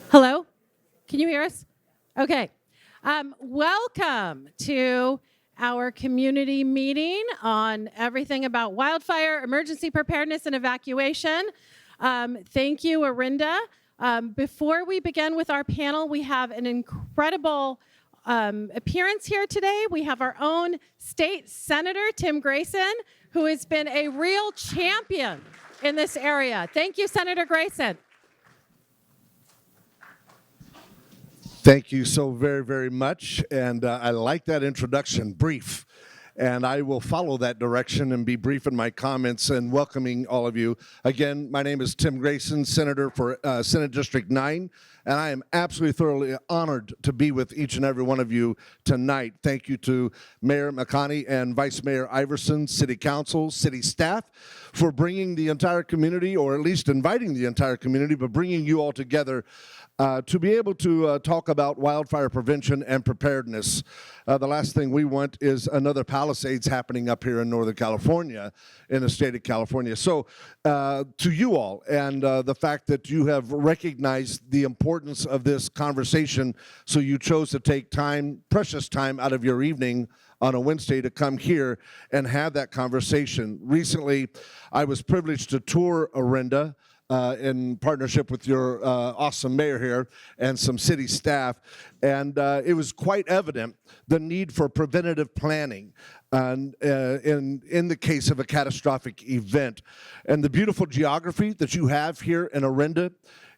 Hello? Can you hear us? Okay. Welcome to our community meeting on everything about wildfire, emergency preparedness, and evacuation. Thank you, Arinda. Before we begin with our panel, we have an incredible appearance here today. We have our own state senator, Tim Grayson, who has been a real champion in this area. Thank you, Senator Grayson. Thank you so very, very much, and I like that introduction, brief. And I will follow that direction and be brief in my comments and welcoming all of you. Again, my name is Tim Grayson, Senator for Senate District 9, and I am absolutely thoroughly honored to be with each and every one of you tonight. Thank you to Mayor McConney and Vice Mayor Iverson, City Council, City staff, for bringing the entire community, or at least inviting the entire community, but bringing you all together to be able to talk about wildfire prevention and preparedness. The last thing we want is another Palisades happening up here in Northern California, in the state of California. So to you all, and the fact that you have recognized the importance of this conversation, so you chose to take time, precious time out of your evening on a Wednesday to come here and have that conversation. Recently, I was privileged to tour Orinda, in partnership with your awesome mayor here and some city staff, and it was quite evident the need for preventative planning and in the case of a catastrophic event. And the beautiful geography that you have here in Orinda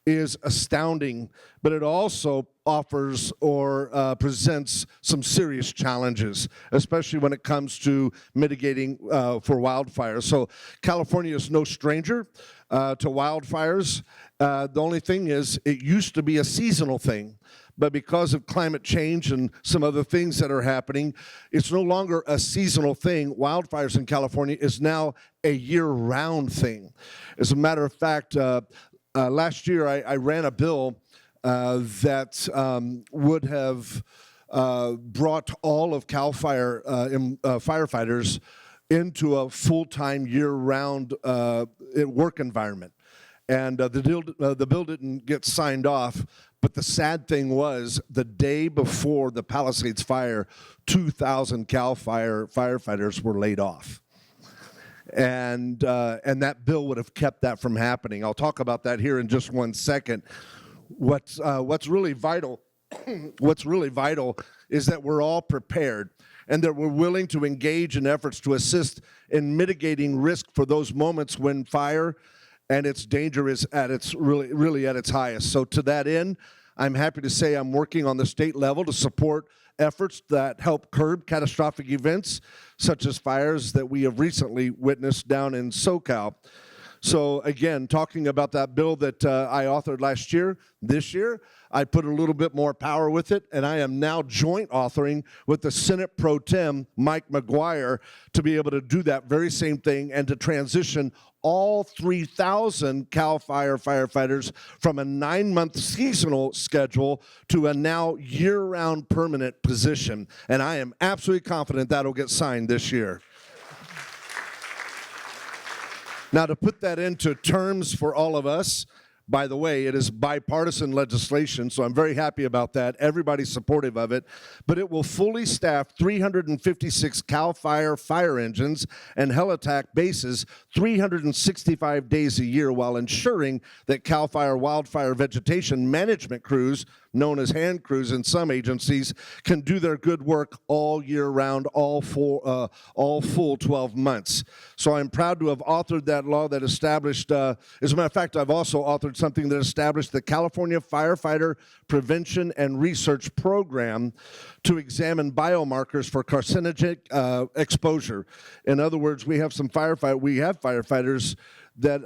is astounding, but it also offers or presents some serious challenges, especially when it comes to mitigating for wildfires. So California is no stranger to wildfires. The only thing is, it used to be a seasonal thing, but because of climate change and some other things that are happening, it's no longer a seasonal thing. Wildfires in California is now a year-round thing. As a matter of fact, last year I ran a bill that would have brought all of CAL FIRE firefighters into a full-time, year-round work environment. And the bill didn't get signed off, but the sad thing was, the day before the Palisades fire, 2,000 CAL FIRE firefighters were laid off. And that bill would have kept that from happening. I'll talk about that here in just one second. What's really vital, what's really vital is that we're all prepared and that we're willing to engage in efforts to assist in mitigating risk for those moments when fire and its danger is at its really at its highest. So to that end, I'm happy to say I'm working on the state level to support efforts that help curb catastrophic events, such as fires that we have recently witnessed down in SoCal. So again, talking about that bill that I authored last year, this year, I put a little bit more power with it, and I am now joint authoring with the Senate Pro Tem, Mike McGuire, to be able to do that very same thing and to transition all 3,000 CAL FIRE firefighters from a 9-month seasonal schedule to a now year-round permanent position. And I am absolutely confident that'll get signed this year. Now, to put that into terms for all of us, by the way, it is bipartisan legislation, so I'm very happy about that. Everybody's supportive of it. But it will fully staff 356 CAL FIRE fire engines and helitack bases 365 days a year, while ensuring that CAL FIRE wildfire vegetation management crews, known as hand crews in some agencies, can do their good work all year round, all full 12 months. So I'm proud to have authored that law that established, as a matter of fact, I've also authored something that established the California Firefighter Prevention and Research Program to examine biomarkers for carcinogenic exposure. In other words, we have firefighters that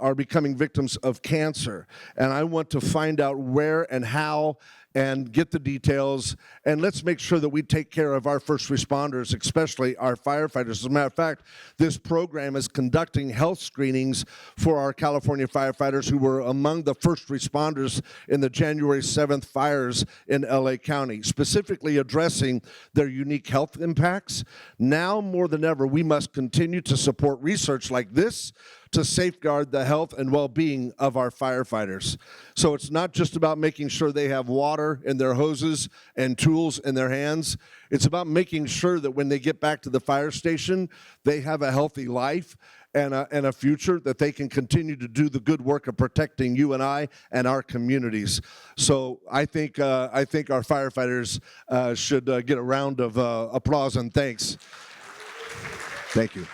are becoming victims of cancer. And I want to find out where and how and get the details, and let's make sure that we take care of our first responders, especially our firefighters. As a matter of fact, this program is conducting health screenings for our California firefighters who were among the first responders in the January 7th fires in LA County, specifically addressing their unique health impacts. Now more than ever, we must continue to support research like this to safeguard the health and well-being of our firefighters. So it's not just about making sure they have water in their hoses and tools in their hands. It's about making sure that when they get back to the fire station, they have a healthy life and a future, that they can continue to do the good work of protecting you and I and our communities. So I think our firefighters should get a round of applause and thanks. Thank you.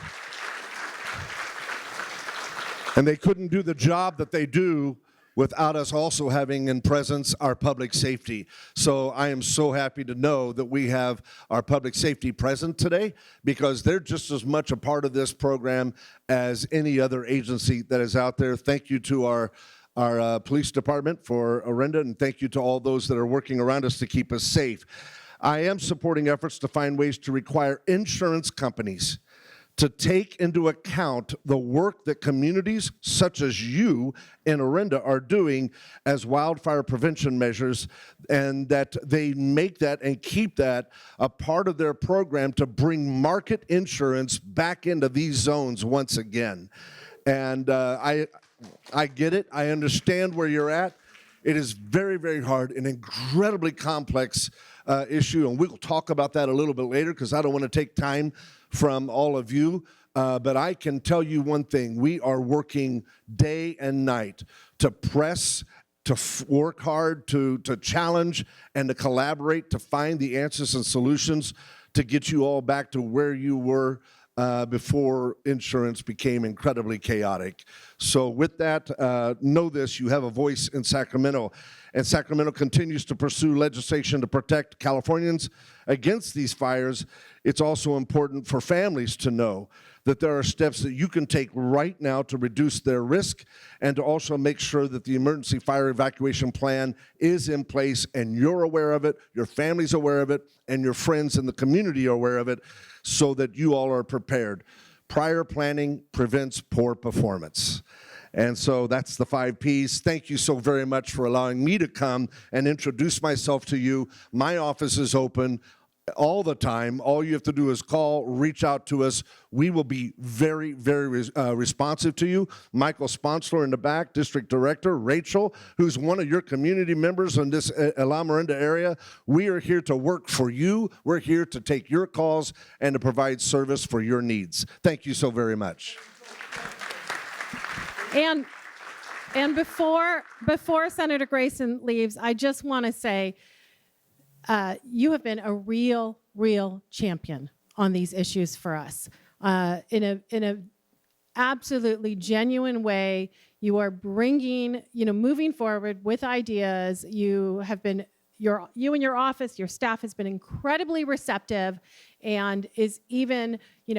And they couldn't do the job that they do without us also having in presence our public safety. So I am so happy to know that we have our public safety present today, because they're just as much a part of this program as any other agency that is out there. Thank you to our police department for Orinda, and thank you to all those that are working around us to keep us safe. I am supporting efforts to find ways to require insurance companies to take into account the work that communities such as you in Orinda are doing as wildfire prevention measures, and that they make that and keep that a part of their program to bring market insurance back into these zones once again. And I get it. I understand where you're at. It is very, very hard, an incredibly complex issue, and we'll talk about that a little bit later, because I don't want to take time from all of you, but I can tell you one thing. We are working day and night to press, to work hard, to challenge, and to collaborate to find the answers and solutions to get you all back to where you were before insurance became incredibly chaotic. So with that, know this: you have a voice in Sacramento, and Sacramento continues to pursue legislation to protect Californians against these fires. It's also important for families to know that there are steps that you can take right now to reduce their risk, and to also make sure that the emergency fire evacuation plan is in place and you're aware of it, your family's aware of it, and your friends in the community are aware of it, so that you all are prepared. Prior planning prevents poor performance. And so that's the 5 Ps. Thank you so very much for allowing me to come and introduce myself to you. My office is open all the time. All you have to do is call, reach out to us. We will be very, very responsive to you. Michael Sponsler in the back, District Director, Rachel, who's one of your community members in this La Miranda area. We are here to work for you. We're here to take your calls and to provide service for your needs. Thank you so very much. And before Senator Grayson leaves, I just want to say, you have been a real champion on these issues for us. In a absolutely genuine way, you are bringing, moving forward with ideas. You have been, you and your office, your staff has been incredibly receptive, and is even,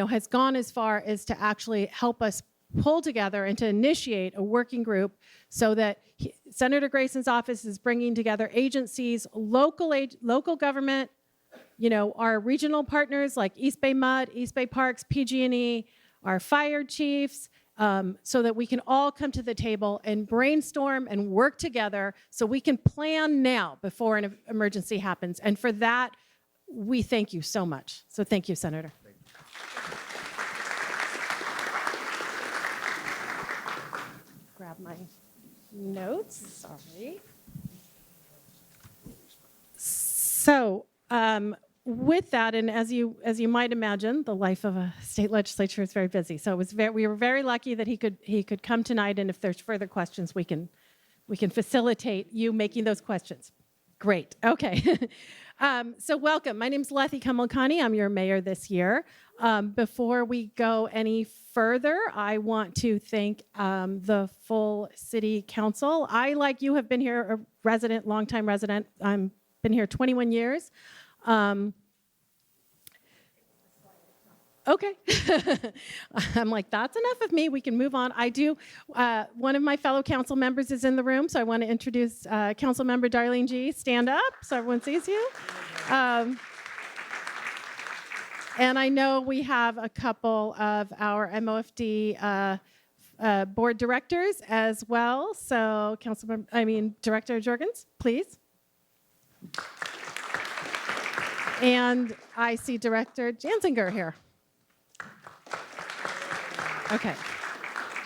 has gone as far as to actually help us pull together and to initiate a working group, so that Senator Grayson's office is bringing together agencies, local government, our regional partners like East Bay Mud, East Bay Parks, PG&E, our fire chiefs, so that we can all come to the table and brainstorm and work together, so we can plan now before an emergency happens. And for that, we thank you so much. So thank you, Senator. Grab my notes, sorry. So with that, and as you might imagine, the life of a state legislature is very busy. So we were very lucky that he could come tonight, and if there's further questions, we can facilitate you making those questions. Great, okay. So welcome. My name's Lethy Kamalkani. I'm your mayor this year. Before we go any further, I want to thank the full city council. I, like you, have been here a resident, longtime resident. I've been here 21 years. Okay. I'm like, that's enough of me. We can move on. I do. One of my fellow council members is in the room, so I want to introduce Council Member Darlene G. Stand up so everyone sees you. And I know we have a couple of our MOFD board directors as well. So, Director Jorgens, please. And I see Director Jansinger here. Okay.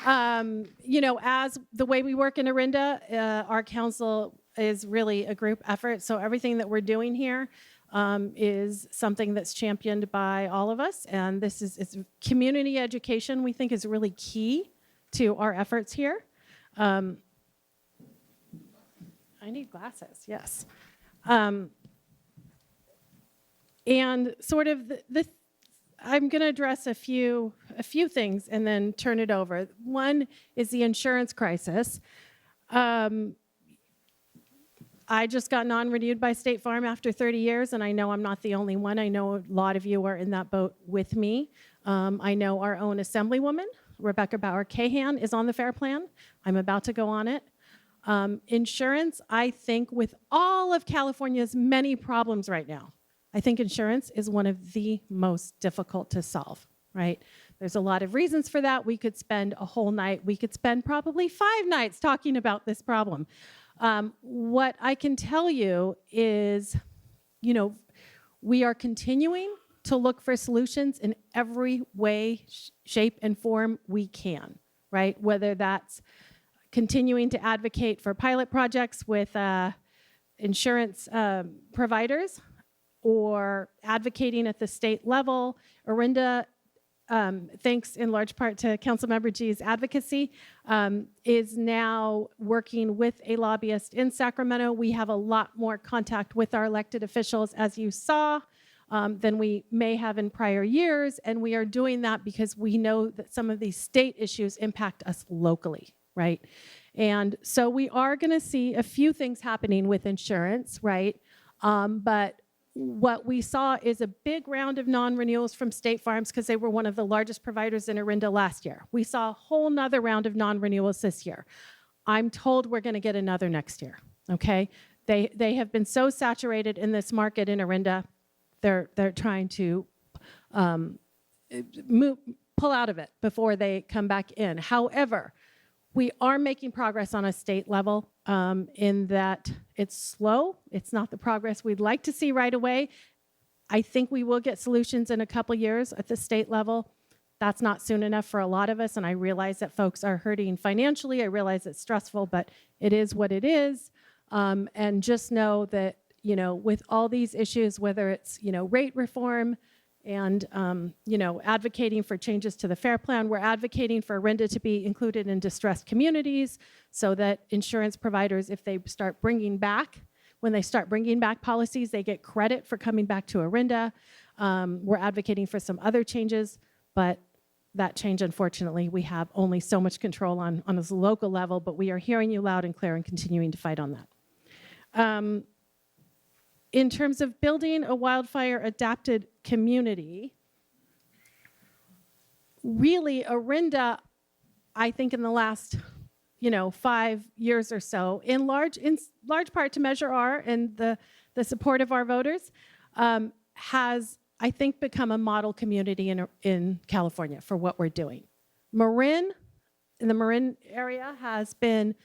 As the way we work in Orinda, our council is really a group effort. So everything that we're doing here is something that's championed by all of us. And it's community education, we think, is really key to our efforts here. I need glasses, yes. And sort of I'm going to address a few things and then turn it over. One is the insurance crisis. I just got non-renewed by State Farm after 30 years, and I know I'm not the only one. I know a lot of you are in that boat with me. I know our own Assemblywoman, Rebecca Bauer-Cahan, is on the FAIR Plan. I'm about to go on it. Insurance, I think, with all of California's many problems right now, I think insurance is one of the most difficult to solve, right? There's a lot of reasons for that. We could spend a whole night. We could spend probably 5 nights talking about this problem. What I can tell you is, we are continuing to look for solutions in every way, shape, and form we can, right? Whether that's continuing to advocate for pilot projects with insurance providers, or advocating at the state level. Orinda, thanks in large part to Councilmember G's advocacy, is now working with a lobbyist in Sacramento. We have a lot more contact with our elected officials, as you saw, than we may have in prior years, and we are doing that because we know that some of these state issues impact us locally, right? And so we are going to see a few things happening with insurance, right? But what we saw is a big round of non-renewals from state farms because they were one of the largest providers in Orinda last year. We saw a whole nother round of non-renewals this year. I'm told we're going to get another next year, okay? They have been so saturated in this market in Orinda, they're trying to pull out of it before they come back in. However, we are making progress on a state level in that it's slow. It's not the progress we'd like to see right away. I think we will get solutions in a couple years at the state level. That's not soon enough for a lot of us, and I realize that folks are hurting financially. I realize it's stressful, but it is what it is. And just know that, with all these issues, whether it's, rate reform, and advocating for changes to the FAIR Plan. We're advocating for Orinda to be included in distressed communities so that insurance providers, if they start bringing back, when they start bringing back policies, they get credit for coming back to Orinda. We're advocating for some other changes, but that change, unfortunately, we have only so much control on a local level, but we are hearing you loud and clear and continuing to fight on that. In terms of building a wildfire-adapted community, really, Orinda, I think in the last, 5 years or so, in large part to Measure R and the support of our voters, has, I think, become a model community in California for what we're doing. Marin, in the Marin area, has been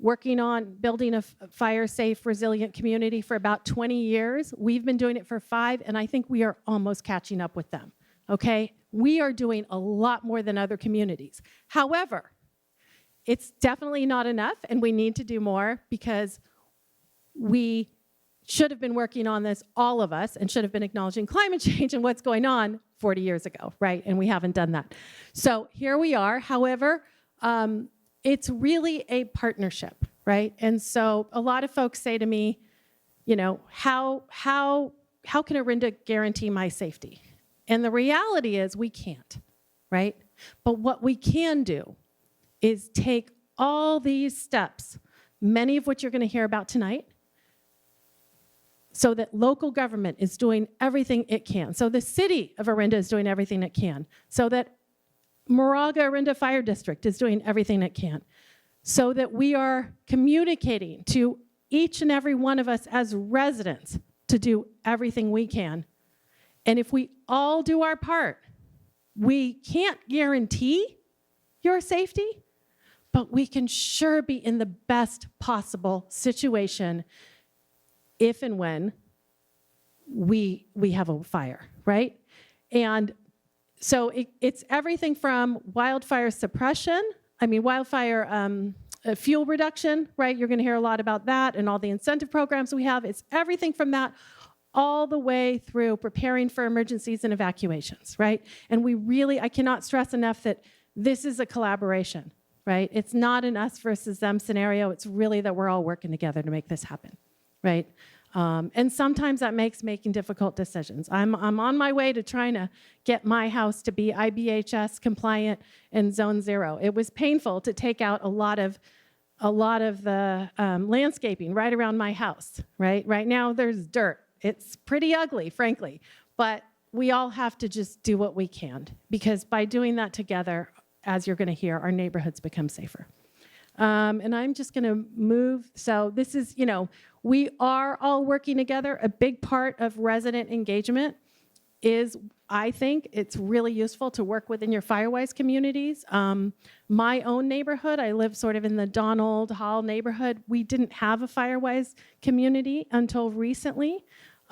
working on building a fire-safe, resilient community for about 20 years. We've been doing it for 5, and I think we are almost catching up with them, okay? We are doing a lot more than other communities. However, it's definitely not enough, and we need to do more because we should have been working on this, all of us, and should have been acknowledging climate change and what's going on 40 years ago, right? And we haven't done that. So here we are. However, it's really a partnership, right? And so a lot of folks say to me, how can Orinda guarantee my safety? And the reality is we can't, right? But what we can do is take all these steps, many of which you're going to hear about tonight, so that local government is doing everything it can. So the city of Orinda is doing everything it can. So that Moraga Orinda Fire District is doing everything it can, so that we are communicating to each and every one of us as residents to do everything we can. And if we all do our part, we can't guarantee your safety, but we can sure be in the best possible situation if and when we have a fire, right? And so it's everything from wildfire suppression, wildfire fuel reduction, right? You're going to hear a lot about that and all the incentive programs we have. It's everything from that all the way through preparing for emergencies and evacuations, right? And I cannot stress enough that this is a collaboration, right? It's not an us versus them scenario. It's really that we're all working together to make this happen, right? And sometimes that makes making difficult decisions. I'm on my way to trying to get my house to be IBHS compliant in Zone 0. It was painful to take out a lot of the landscaping right around my house, right? Right now there's dirt. It's pretty ugly, frankly, but we all have to just do what we can, because by doing that together, as you're going to hear, our neighborhoods become safer. And I'm just going to move. So this is, we are all working together. A big part of resident engagement is, I think, it's really useful to work within your Firewise communities. My own neighborhood, I live sort of in the Donald Hall neighborhood. We didn't have a Firewise community until recently.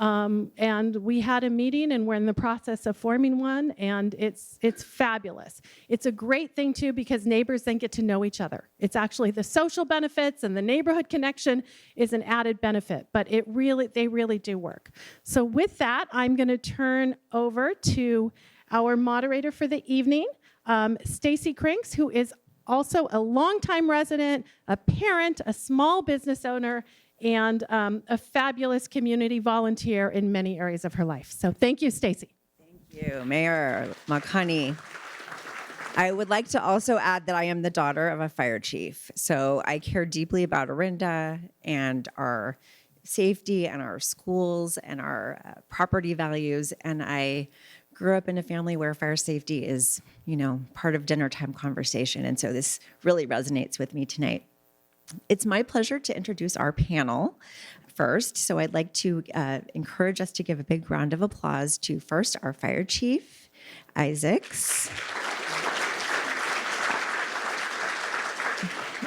And we had a meeting, and we're in the process of forming one, and it's fabulous. It's a great thing, too, because neighbors then get to know each other. It's actually the social benefits and the neighborhood connection is an added benefit, but they really do work. So with that, I'm going to turn over to our moderator for the evening, Stacy Crinks, who is also a longtime resident, a parent, a small business owner, and a fabulous community volunteer in many areas of her life. So thank you, Stacy. Thank you, Mayor Makani. I would like to also add that I am the daughter of a fire chief. So I care deeply about Orinda and our safety and our schools and our property values. And I grew up in a family where fire safety is, part of dinner time conversation. And so this really resonates with me tonight. It's my pleasure to introduce our panel first. So I'd like to encourage us to give a big round of applause to first our fire chief, Isaacs,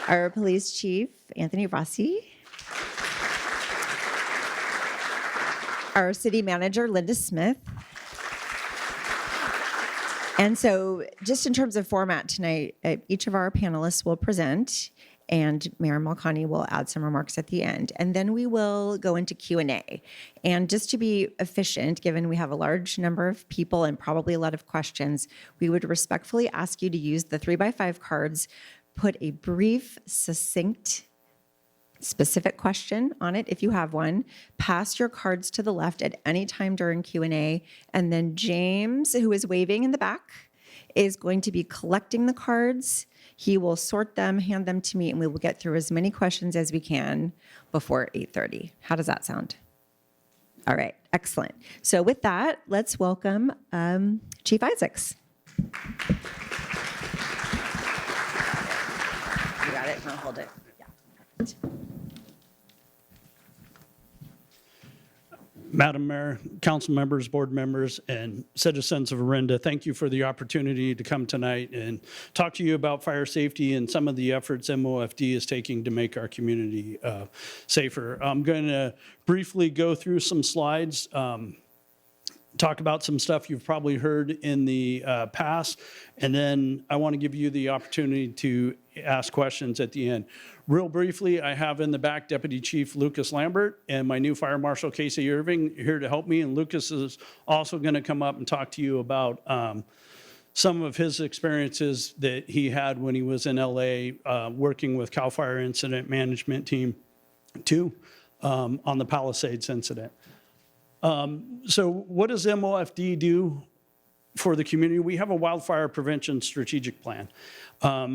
our police chief, Anthony Rossi, our city manager, Linda Smith. And so just in terms of format tonight, each of our panelists will present, and Mayor Malkani will add some remarks at the end. And then we will go into Q&A. And just to be efficient, given we have a large number of people and probably a lot of questions, we would respectfully ask you to use the 3x5 cards, put a brief, succinct, specific question on it if you have one. Pass your cards to the left at any time during Q&A. And then James, who is waving in the back, is going to be collecting the cards. He will sort them, hand them to me, and we will get through as many questions as we can before 8:30. How does that sound? All right, excellent. So with that, let's welcome Chief Isaacs. You got it? No, hold it. Yeah. Madam Mayor, council members, board members, and citizens of Orinda, thank you for the opportunity to come tonight and talk to you about fire safety and some of the efforts MOFD is taking to make our community safer. I'm going to briefly go through some slides, talk about some stuff you've probably heard in the past, and then I want to give you the opportunity to ask questions at the end. Real briefly, I have in the back Deputy Chief Lucas Lambert and my new Fire Marshal Casey Irving here to help me, and Lucas is also going to come up and talk to you about some of his experiences that he had when he was in LA working with CAL FIRE Incident Management Team 2 on the Palisades incident. So what does MOFD do for the community? We have a wildfire prevention strategic plan.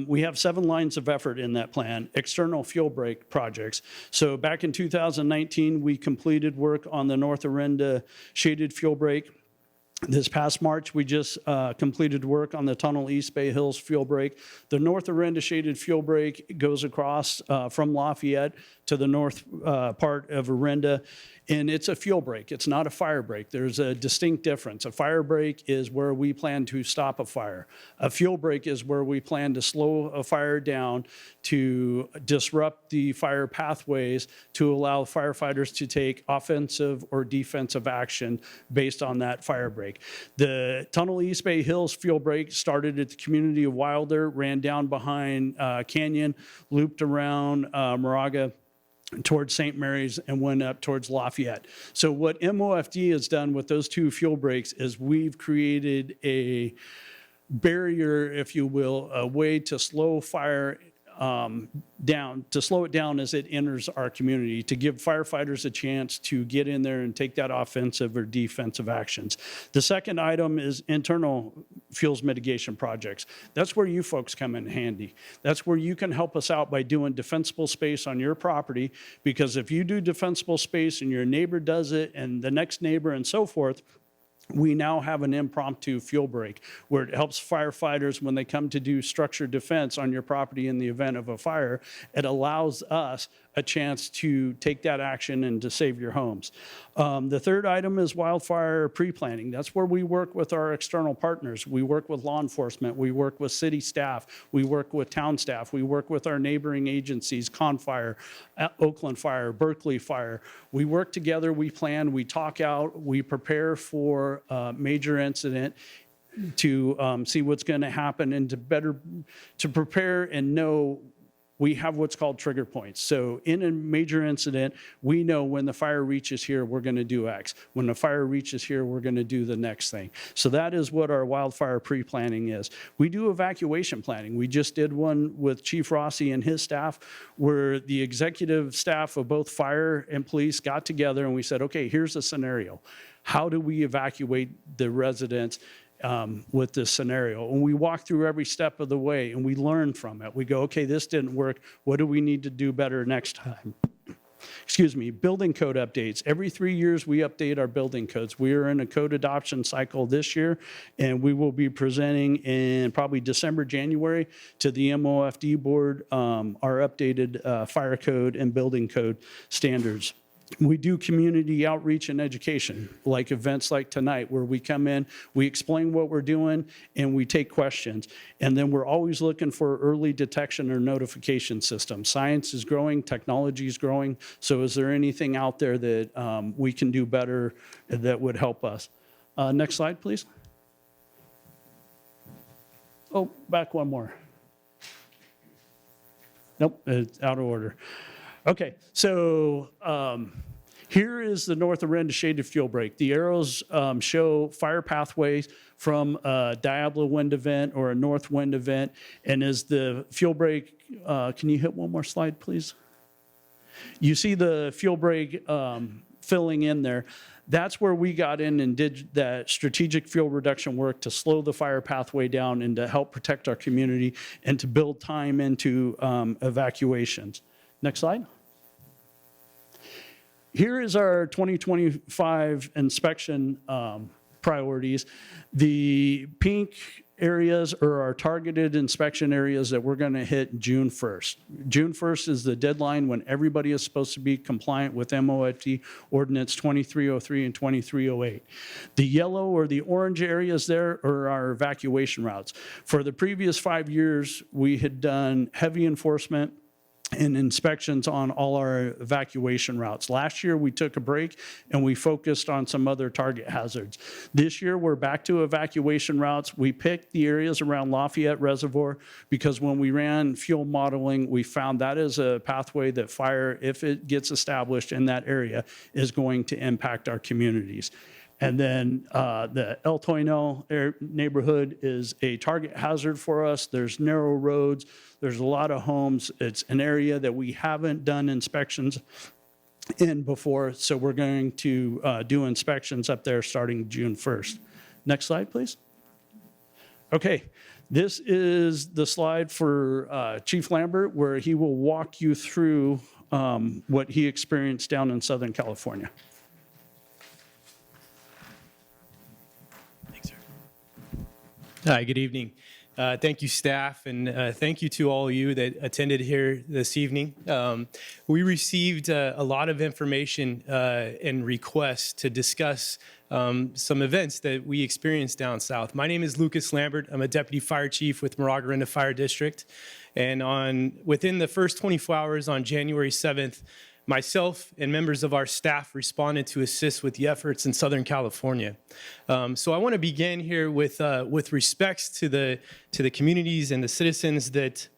We have 7 lines of effort in that plan, external fuel break projects. So back in 2019, we completed work on the North Orinda shaded fuel break. This past March, we just completed work on the Tunnel East Bay Hills fuel break. The North Orinda shaded fuel break goes across from Lafayette to the north part of Orinda, and it's a fuel break. It's not a fire break. There's a distinct difference. A fire break is where we plan to stop a fire. A fuel break is where we plan to slow a fire down, to disrupt the fire pathways, to allow firefighters to take offensive or defensive action based on that fire break. The Tunnel East Bay Hills fuel break started at the community of Wilder, ran down behind Canyon, looped around Moraga, towards St. Mary's, and went up towards Lafayette. So what MOFD has done with those two fuel breaks is we've created a barrier, if you will, a way to slow fire down, to slow it down as it enters our community, to give firefighters a chance to get in there and take that offensive or defensive actions. The second item is internal fuels mitigation projects. That's where you folks come in handy. That's where you can help us out by doing defensible space on your property, because if you do defensible space and your neighbor does it and the next neighbor and so forth, we now have an impromptu fuel break where it helps firefighters when they come to do structured defense on your property in the event of a fire. It allows us a chance to take that action and to save your homes. The third item is wildfire pre-planning. That's where we work with our external partners. We work with law enforcement. We work with city staff. We work with town staff. We work with our neighboring agencies, Fire, Oakland Fire, Berkeley Fire. We work together, we plan, we talk out, we prepare for a major incident to see what's going to happen, and to prepare and know we have what's called trigger points. So in a major incident, we know when the fire reaches here, we're going to do X. When the fire reaches here, we're going to do the next thing. So that is what our wildfire pre-planning is. We do evacuation planning. We just did one with Chief Rossi and his staff, where the executive staff of both fire and police got together and we said, okay, here's a scenario. How do we evacuate the residents with this scenario? And we walk through every step of the way and we learn from it. We go, okay, this didn't work. What do we need to do better next time? Excuse me, building code updates. Every 3 years we update our building codes. We are in a code adoption cycle this year, and we will be presenting in probably December, January to the MOFD board our updated fire code and building code standards. We do community outreach and education, like events like tonight, where we come in, we explain what we're doing, and we take questions. And then we're always looking for early detection or notification systems. Science is growing, technology is growing, so is there anything out there that we can do better that would help us? Next slide, please. Oh, back one more. Nope, it's out of order. Okay, so here is the North Orinda Shaded Fuel Break. The arrows show fire pathways from a Diablo wind event or a north wind event. And as the fuel break, can you hit one more slide, please? You see the fuel break filling in there. That's where we got in and did that strategic fuel reduction work to slow the fire pathway down and to help protect our community and to build time into evacuations. Next slide. Here is our 2025 inspection priorities. The pink areas are our targeted inspection areas that we're going to hit June 1st. June 1st is the deadline when everybody is supposed to be compliant with MOFD Ordinance 2303 and 2308. The yellow or the orange areas there are our evacuation routes. For the previous 5 years, we had done heavy enforcement and inspections on all our evacuation routes. Last year, we took a break and we focused on some other target hazards. This year, we're back to evacuation routes. We picked the areas around Lafayette Reservoir because when we ran fuel modeling, we found that is a pathway that fire, if it gets established in that area, is going to impact our communities. And then the El Toino neighborhood is a target hazard for us. There's narrow roads. There's a lot of homes. It's an area that we haven't done inspections in before, so we're going to do inspections up there starting June 1st. Next slide, please. Okay, this is the slide for Chief Lambert, where he will walk you through what he experienced down in Southern California. Hi, good evening. Thank you, staff, and thank you to all of you that attended here this evening. We received a lot of information and requests to discuss some events that we experienced down south. My name is Lucas Lambert. I'm a deputy fire chief with Maraga-Orinda Fire District. And within the first 24 hours on January 7th, myself and members of our staff responded to assist with the efforts in Southern California. So I want to begin here with respects to the communities and the citizens that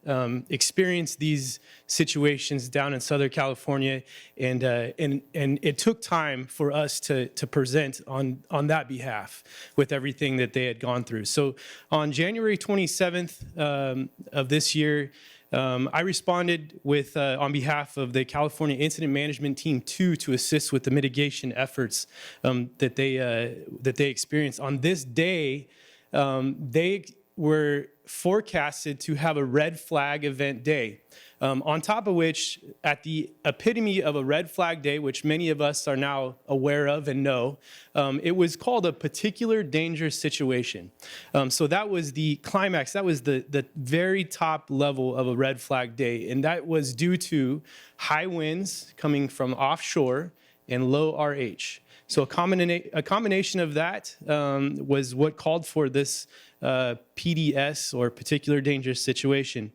experienced these situations down in Southern California, and it took time for us to present on that behalf with everything that they had gone through. So on January 27th of this year, I responded with, on behalf of the California Incident Management Team 2 to assist with the mitigation efforts that they experienced. On this day, they were forecasted to have a red flag event day. On top of which, at the epitome of a red flag day, which many of us are now aware of and know, it was called a particular dangerous situation. So that was the climax, that was the very top level of a red flag day. And that was due to high winds coming from offshore and low RH. So a combination of that was what called for this PDS, or particular dangerous situation.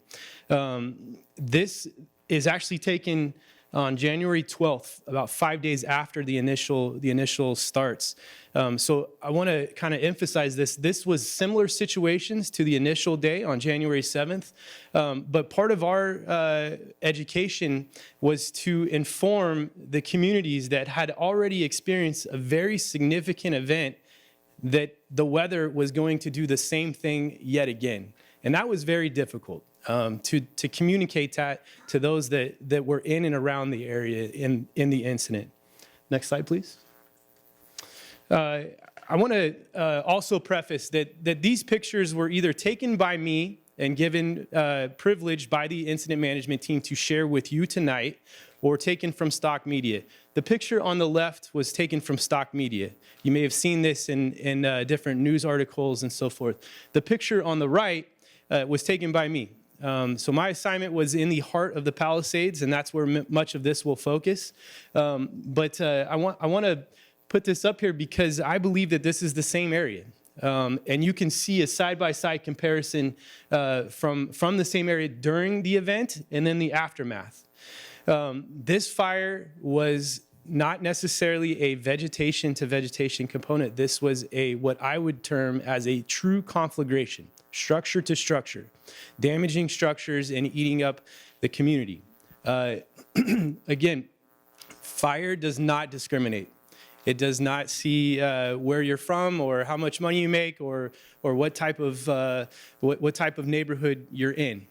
This is actually taken on January 12th, about 5 days after the initial starts. So I want to kind of emphasize this. This was similar situations to the initial day on January 7th, but part of our education was to inform the communities that had already experienced a very significant event that the weather was going to do the same thing yet again. And that was very difficult to communicate that to those that were in and around the area in the incident. Next slide, please. I want to also preface that these pictures were either taken by me and given privilege by the incident management team to share with you tonight, or taken from stock media. The picture on the left was taken from stock media. You may have seen this in different news articles and so forth. The picture on the right was taken by me. So my assignment was in the heart of the Palisades, and that's where much of this will focus. But I want to put this up here because I believe that this is the same area. And you can see a side-by-side comparison from the same area during the event and then the aftermath. This fire was not necessarily a vegetation to vegetation component. This was what I would term as a true conflagration, structure to structure, damaging structures and eating up the community. Again, fire does not discriminate. It does not see where you're from or how much money you make or what type of neighborhood you're in.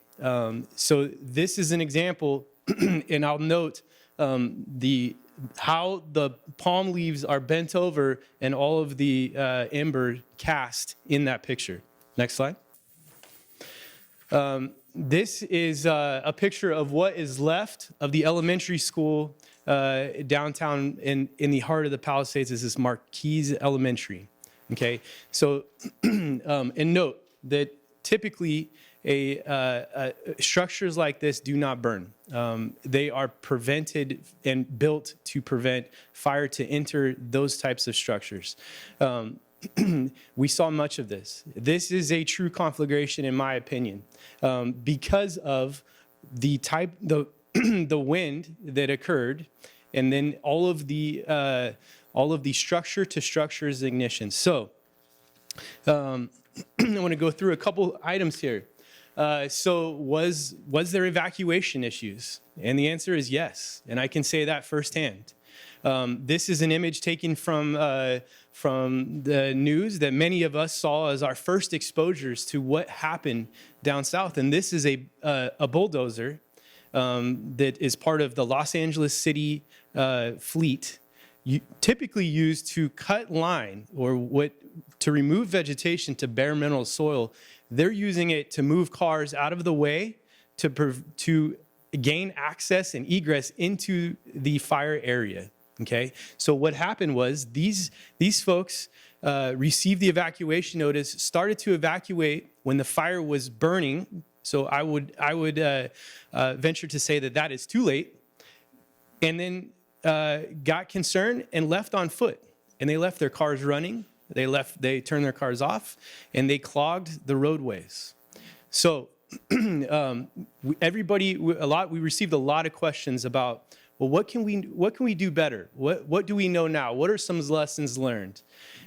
So this is an example, and I'll note how the palm leaves are bent over and all of the ember cast in that picture. Next slide. This is a picture of what is left of the elementary school downtown in the heart of the Palisades. This is Marquise Elementary. Okay, so and note that typically structures like this do not burn. They are prevented and built to prevent fire to enter those types of structures. We saw much of this. This is a true conflagration, in my opinion, because of the wind that occurred, and then all of the structure to structures ignition. So I want to go through a couple items here. So was there evacuation issues? And the answer is yes, and I can say that firsthand. This is an image taken from the news that many of us saw as our first exposures to what happened down south. And this is a bulldozer that is part of the Los Angeles City fleet, typically used to cut line or to remove vegetation to bare mineral soil. They're using it to move cars out of the way to gain access and egress into the fire area. Okay, so what happened was these folks received the evacuation notice, started to evacuate when the fire was burning. So I would venture to say that that is too late. And then got concerned and left on foot. And they left their cars running. They turned their cars off, and they clogged the roadways. So we received a lot of questions about, well, what can we do better? What do we know now? What are some lessons learned?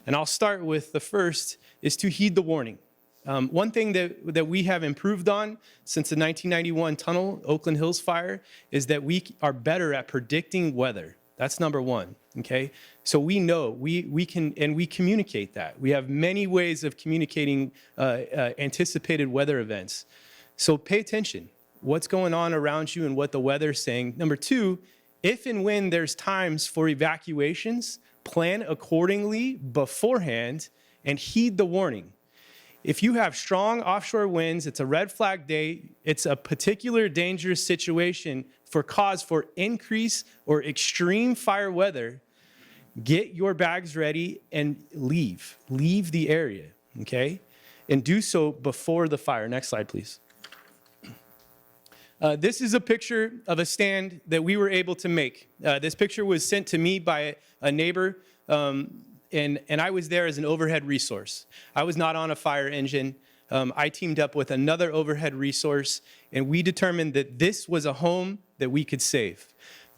And I'll start with the first is to heed the warning. One thing that we have improved on since the 1991 tunnel, Oakland Hills fire, is that we are better at predicting weather. That's number one, okay? So we know, we can, and we communicate that. We have many ways of communicating anticipated weather events. So pay attention. What's going on around you and what the weather's saying. Number two, if and when there's times for evacuations, plan accordingly beforehand and heed the warning. If you have strong offshore winds, it's a red flag day, it's a particular dangerous situation for cause for increase or extreme fire weather, get your bags ready and leave. Leave the area, okay? And do so before the fire. Next slide, please. This is a picture of a stand that we were able to make. This picture was sent to me by a neighbor, and I was there as an overhead resource. I was not on a fire engine. I teamed up with another overhead resource, and we determined that this was a home that we could save.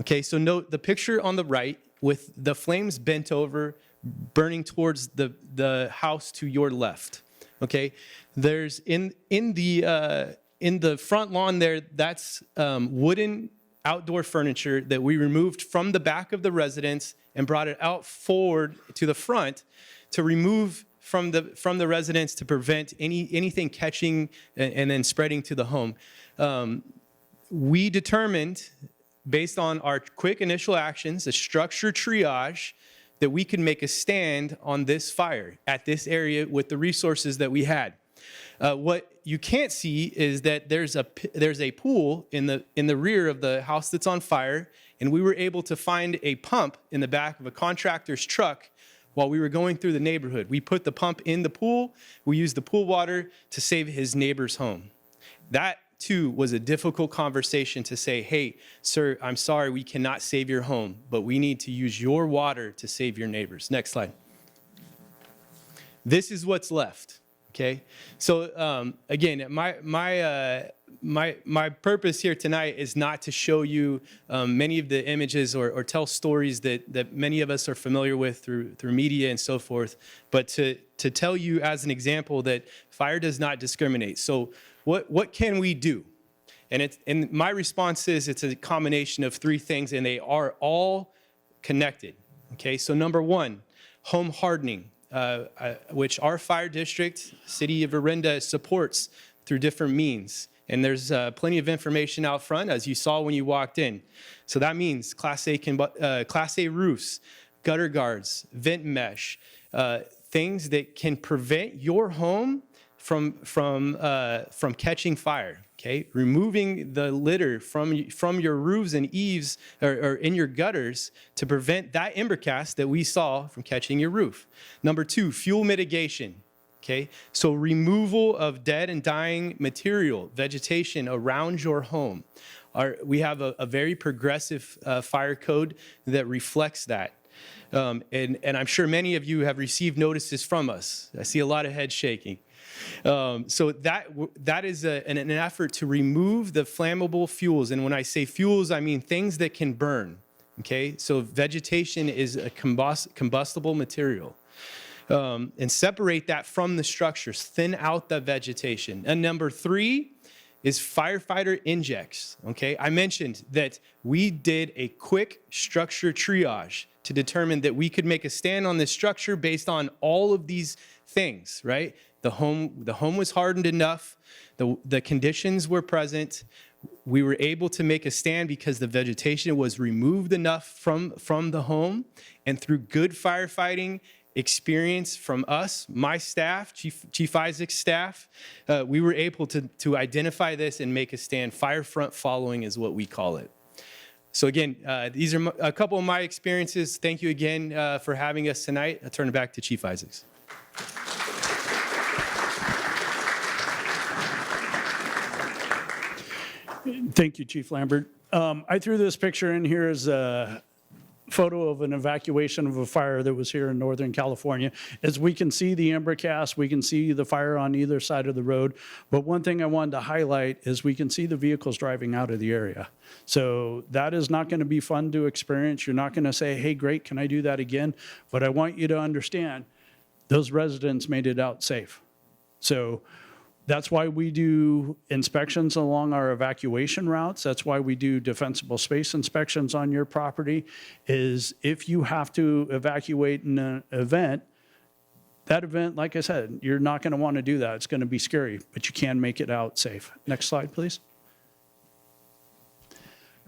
Okay, so note the picture on the right with the flames bent over, burning towards the house to your left. Okay, there's in the front lawn there, that's wooden outdoor furniture that we removed from the back of the residence and brought it out forward to the front to remove from the residence to prevent anything catching and then spreading to the home. We determined, based on our quick initial actions, a structure triage, that we could make a stand on this fire at this area with the resources that we had. What you can't see is that there's a pool in the rear of the house that's on fire, and we were able to find a pump in the back of a contractor's truck while we were going through the neighborhood. We put the pump in the pool. We used the pool water to save his neighbor's home. That too was a difficult conversation to say, hey, sir, I'm sorry, we cannot save your home, but we need to use your water to save your neighbors. Next slide. This is what's left. Okay, so again, my purpose here tonight is not to show you many of the images or tell stories that many of us are familiar with through media and so forth, but to tell you as an example that fire does not discriminate. So what can we do? And my response is it's a combination of three things, and they are all connected. Okay, so number one, home hardening. Which our fire district, City of Orinda, supports through different means. And there's plenty of information out front, as you saw when you walked in. So that means Class A roofs, gutter guards, vent mesh, things that can prevent your home from catching fire. Okay, removing the litter from your roofs and eaves or in your gutters to prevent that embercast that we saw from catching your roof. Number two, fuel mitigation. Okay, so removal of dead and dying material, vegetation around your home. We have a very progressive fire code that reflects that. And I'm sure many of you have received notices from us. I see a lot of head shaking. So that is an effort to remove the flammable fuels. And when I say fuels, I mean things that can burn. Okay, so vegetation is a combustible material. And separate that from the structures, thin out the vegetation. And number three is firefighter injects. Okay, I mentioned that we did a quick structure triage to determine that we could make a stand on this structure based on all of these things, right? The home was hardened enough. The conditions were present. We were able to make a stand because the vegetation was removed enough from the home. And through good firefighting experience from us, my staff, Chief Isaac's staff, we were able to identify this and make a stand. Fire front following is what we call it. So again, these are a couple of my experiences. Thank you again for having us tonight. I'll turn it back to Chief Isaacs. Thank you, Chief Lambert. I threw this picture in here as a photo of an evacuation of a fire that was here in Northern California. As we can see the ember cast, we can see the fire on either side of the road. But one thing I wanted to highlight is we can see the vehicles driving out of the area. So that is not going to be fun to experience. You're not going to say, hey, great, can I do that again? But I want you to understand those residents made it out safe. So that's why we do inspections along our evacuation routes. That's why we do defensible space inspections on your property, is if you have to evacuate in an event, that event, like I said, you're not going to want to do that. It's going to be scary, but you can make it out safe. Next slide, please.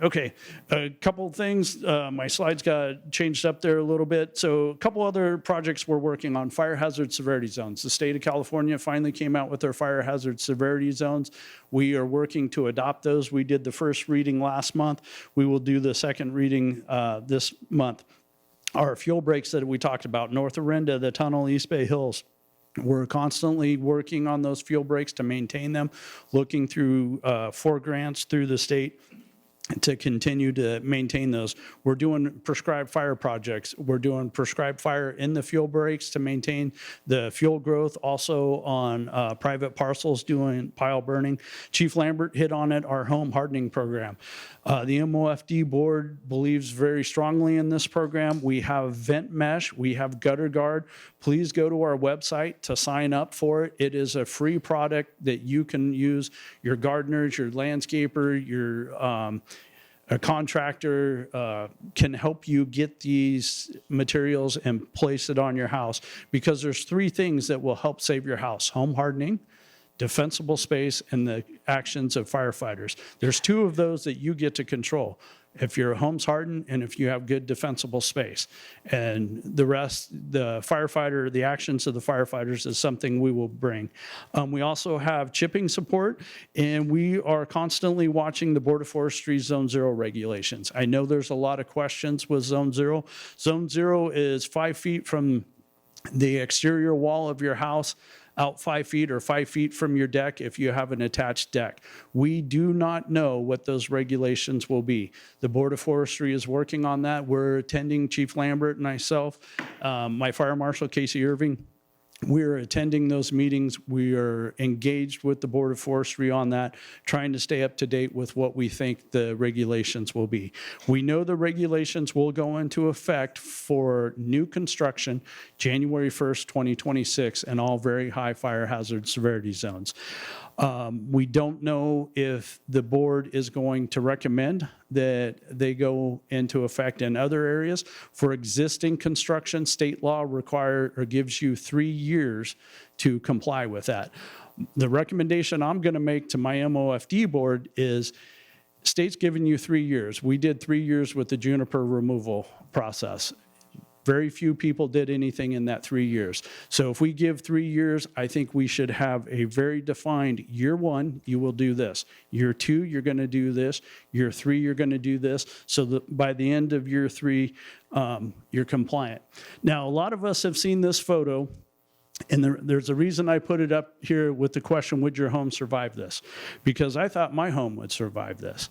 Okay, a couple of things. My slides got changed up there a little bit. So a couple other projects we're working on, fire hazard severity zones. The state of California finally came out with their fire hazard severity zones. We are working to adopt those. We did the first reading last month. We will do the second reading this month. Our fuel breaks that we talked about, North Orinda, the tunnel, East Bay Hills. We're constantly working on those fuel breaks to maintain them, looking through 4 grants through the state to continue to maintain those. We're doing prescribed fire projects. We're doing prescribed fire in the fuel breaks to maintain the fuel growth, also on private parcels doing pile burning. Chief Lambert hit on it, our home hardening program. The MOFD board believes very strongly in this program. We have vent mesh, we have gutter guard. Please go to our website to sign up for it. It is a free product that you can use. Your gardeners, your landscaper, your a contractor can help you get these materials and place it on your house, because there's 3 things that will help save your house: home hardening, defensible space, and the actions of firefighters. There's 2 of those that you get to control: if your home's hardened and if you have good defensible space. And the rest, the firefighter, the actions of the firefighters is something we will bring. We also have chipping support, and we are constantly watching the Board of Forestry Zone 0 regulations. I know there's a lot of questions with Zone 0. Zone 0 is 5 feet from the exterior wall of your house, out 5 feet, or 5 feet from your deck if you have an attached deck. We do not know what those regulations will be. The Board of Forestry is working on that. We're attending, Chief Lambert and myself, my Fire Marshal Casey Irving. We're attending those meetings. We are engaged with the Board of Forestry on that, trying to stay up to date with what we think the regulations will be. We know the regulations will go into effect for new construction January 1st, 2026, and all very high fire hazard severity zones. We don't know if the board is going to recommend that they go into effect in other areas. For existing construction, state law gives you 3 years to comply with that. The recommendation I'm going to make to my MOFD board is, state's giving you 3 years. We did 3 years with the juniper removal process. Very few people did anything in that 3 years. So if we give 3 years, I think we should have a very defined year 1, you will do this. Year 2, you're going to do this. Year 3, you're going to do this. So that by the end of year 3, you're compliant. Now, a lot of us have seen this photo, and there's a reason I put it up here with the question, would your home survive this? Because I thought my home would survive this.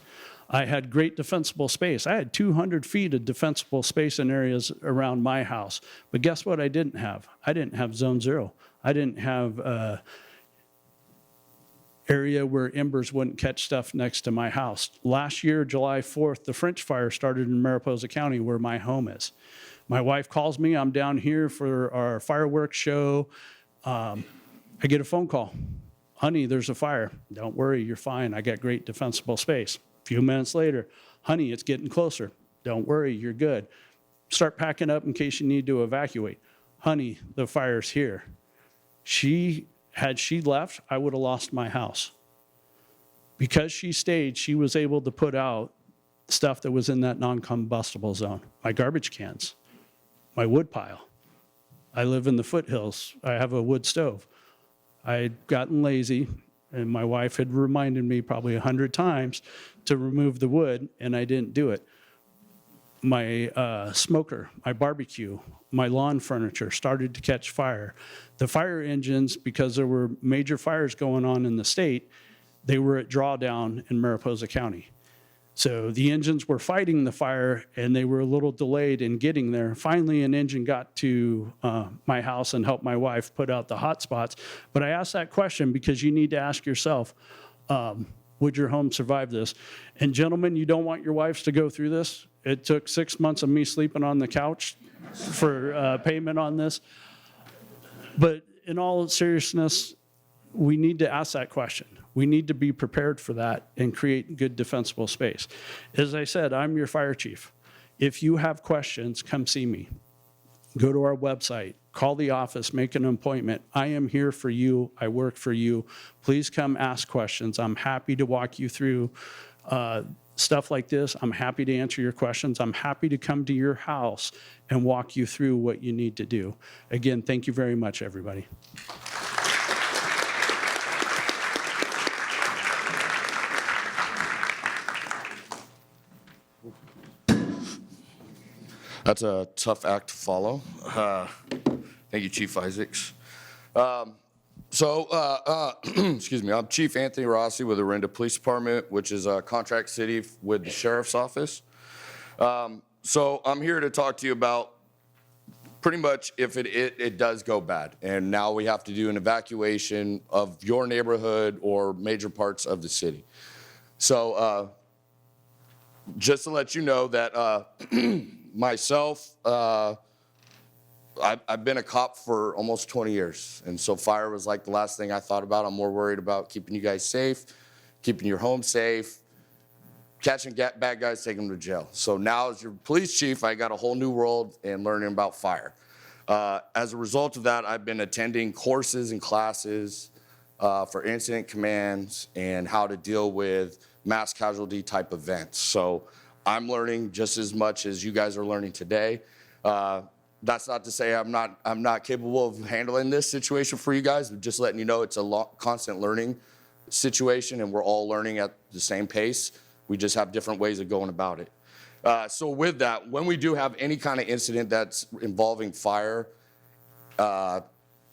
I had great defensible space. I had 200 feet of defensible space in areas around my house. But guess what I didn't have? I didn't have Zone 0. I didn't have an area where embers wouldn't catch stuff next to my house. Last year, July 4th, the French fire started in Mariposa County, where my home is. My wife calls me. I'm down here for our fireworks show. I get a phone call. Honey, there's a fire. Don't worry, you're fine. I got great defensible space. Few minutes later, honey, it's getting closer. Don't worry, you're good. Start packing up in case you need to evacuate. Honey, the fire's here. Had she left, I would have lost my house. Because she stayed, she was able to put out stuff that was in that non-combustible zone. My garbage cans, my wood pile. I live in the foothills. I have a wood stove. I'd gotten lazy, and my wife had reminded me probably 100 times to remove the wood, and I didn't do it. my smoker, my barbecue, my lawn furniture started to catch fire. The fire engines, because there were major fires going on in the state, they were at drawdown in Mariposa County. So the engines were fighting the fire, and they were a little delayed in getting there. Finally, an engine got to my house and helped my wife put out the hot spots. But I asked that question because you need to ask yourself, would your home survive this? And gentlemen, you don't want your wives to go through this. It took 6 months of me sleeping on the couch for payment on this. But in all seriousness, we need to ask that question. We need to be prepared for that and create good defensible space. As I said, I'm your fire chief. If you have questions, come see me. Go to our website, call the office, make an appointment. I am here for you. I work for you. Please come ask questions. I'm happy to walk you through stuff like this. I'm happy to answer your questions. I'm happy to come to your house and walk you through what you need to do. Again, thank you very much, everybody. That's a tough act to follow. Thank you, Chief Isaacs. Excuse me, I'm Chief Anthony Rossi with the Orinda Police Department, which is a contract city with the Sheriff's Office. So I'm here to talk to you about pretty much if it does go bad, and now we have to do an evacuation of your neighborhood or major parts of the city. So just to let you know that myself, I've been a cop for almost 20 years, and so fire was like the last thing I thought about. I'm more worried about keeping you guys safe, keeping your home safe, catching bad guys, taking them to jail. So now as your police chief, I got a whole new world and learning about fire. As a result of that, I've been attending courses and classes for incident commands and how to deal with mass casualty type events. So I'm learning just as much as you guys are learning today. That's not to say I'm not capable of handling this situation for you guys, but just letting you know it's a constant learning situation, and we're all learning at the same pace. We just have different ways of going about it. So with that, when we do have any kind of incident that's involving fire,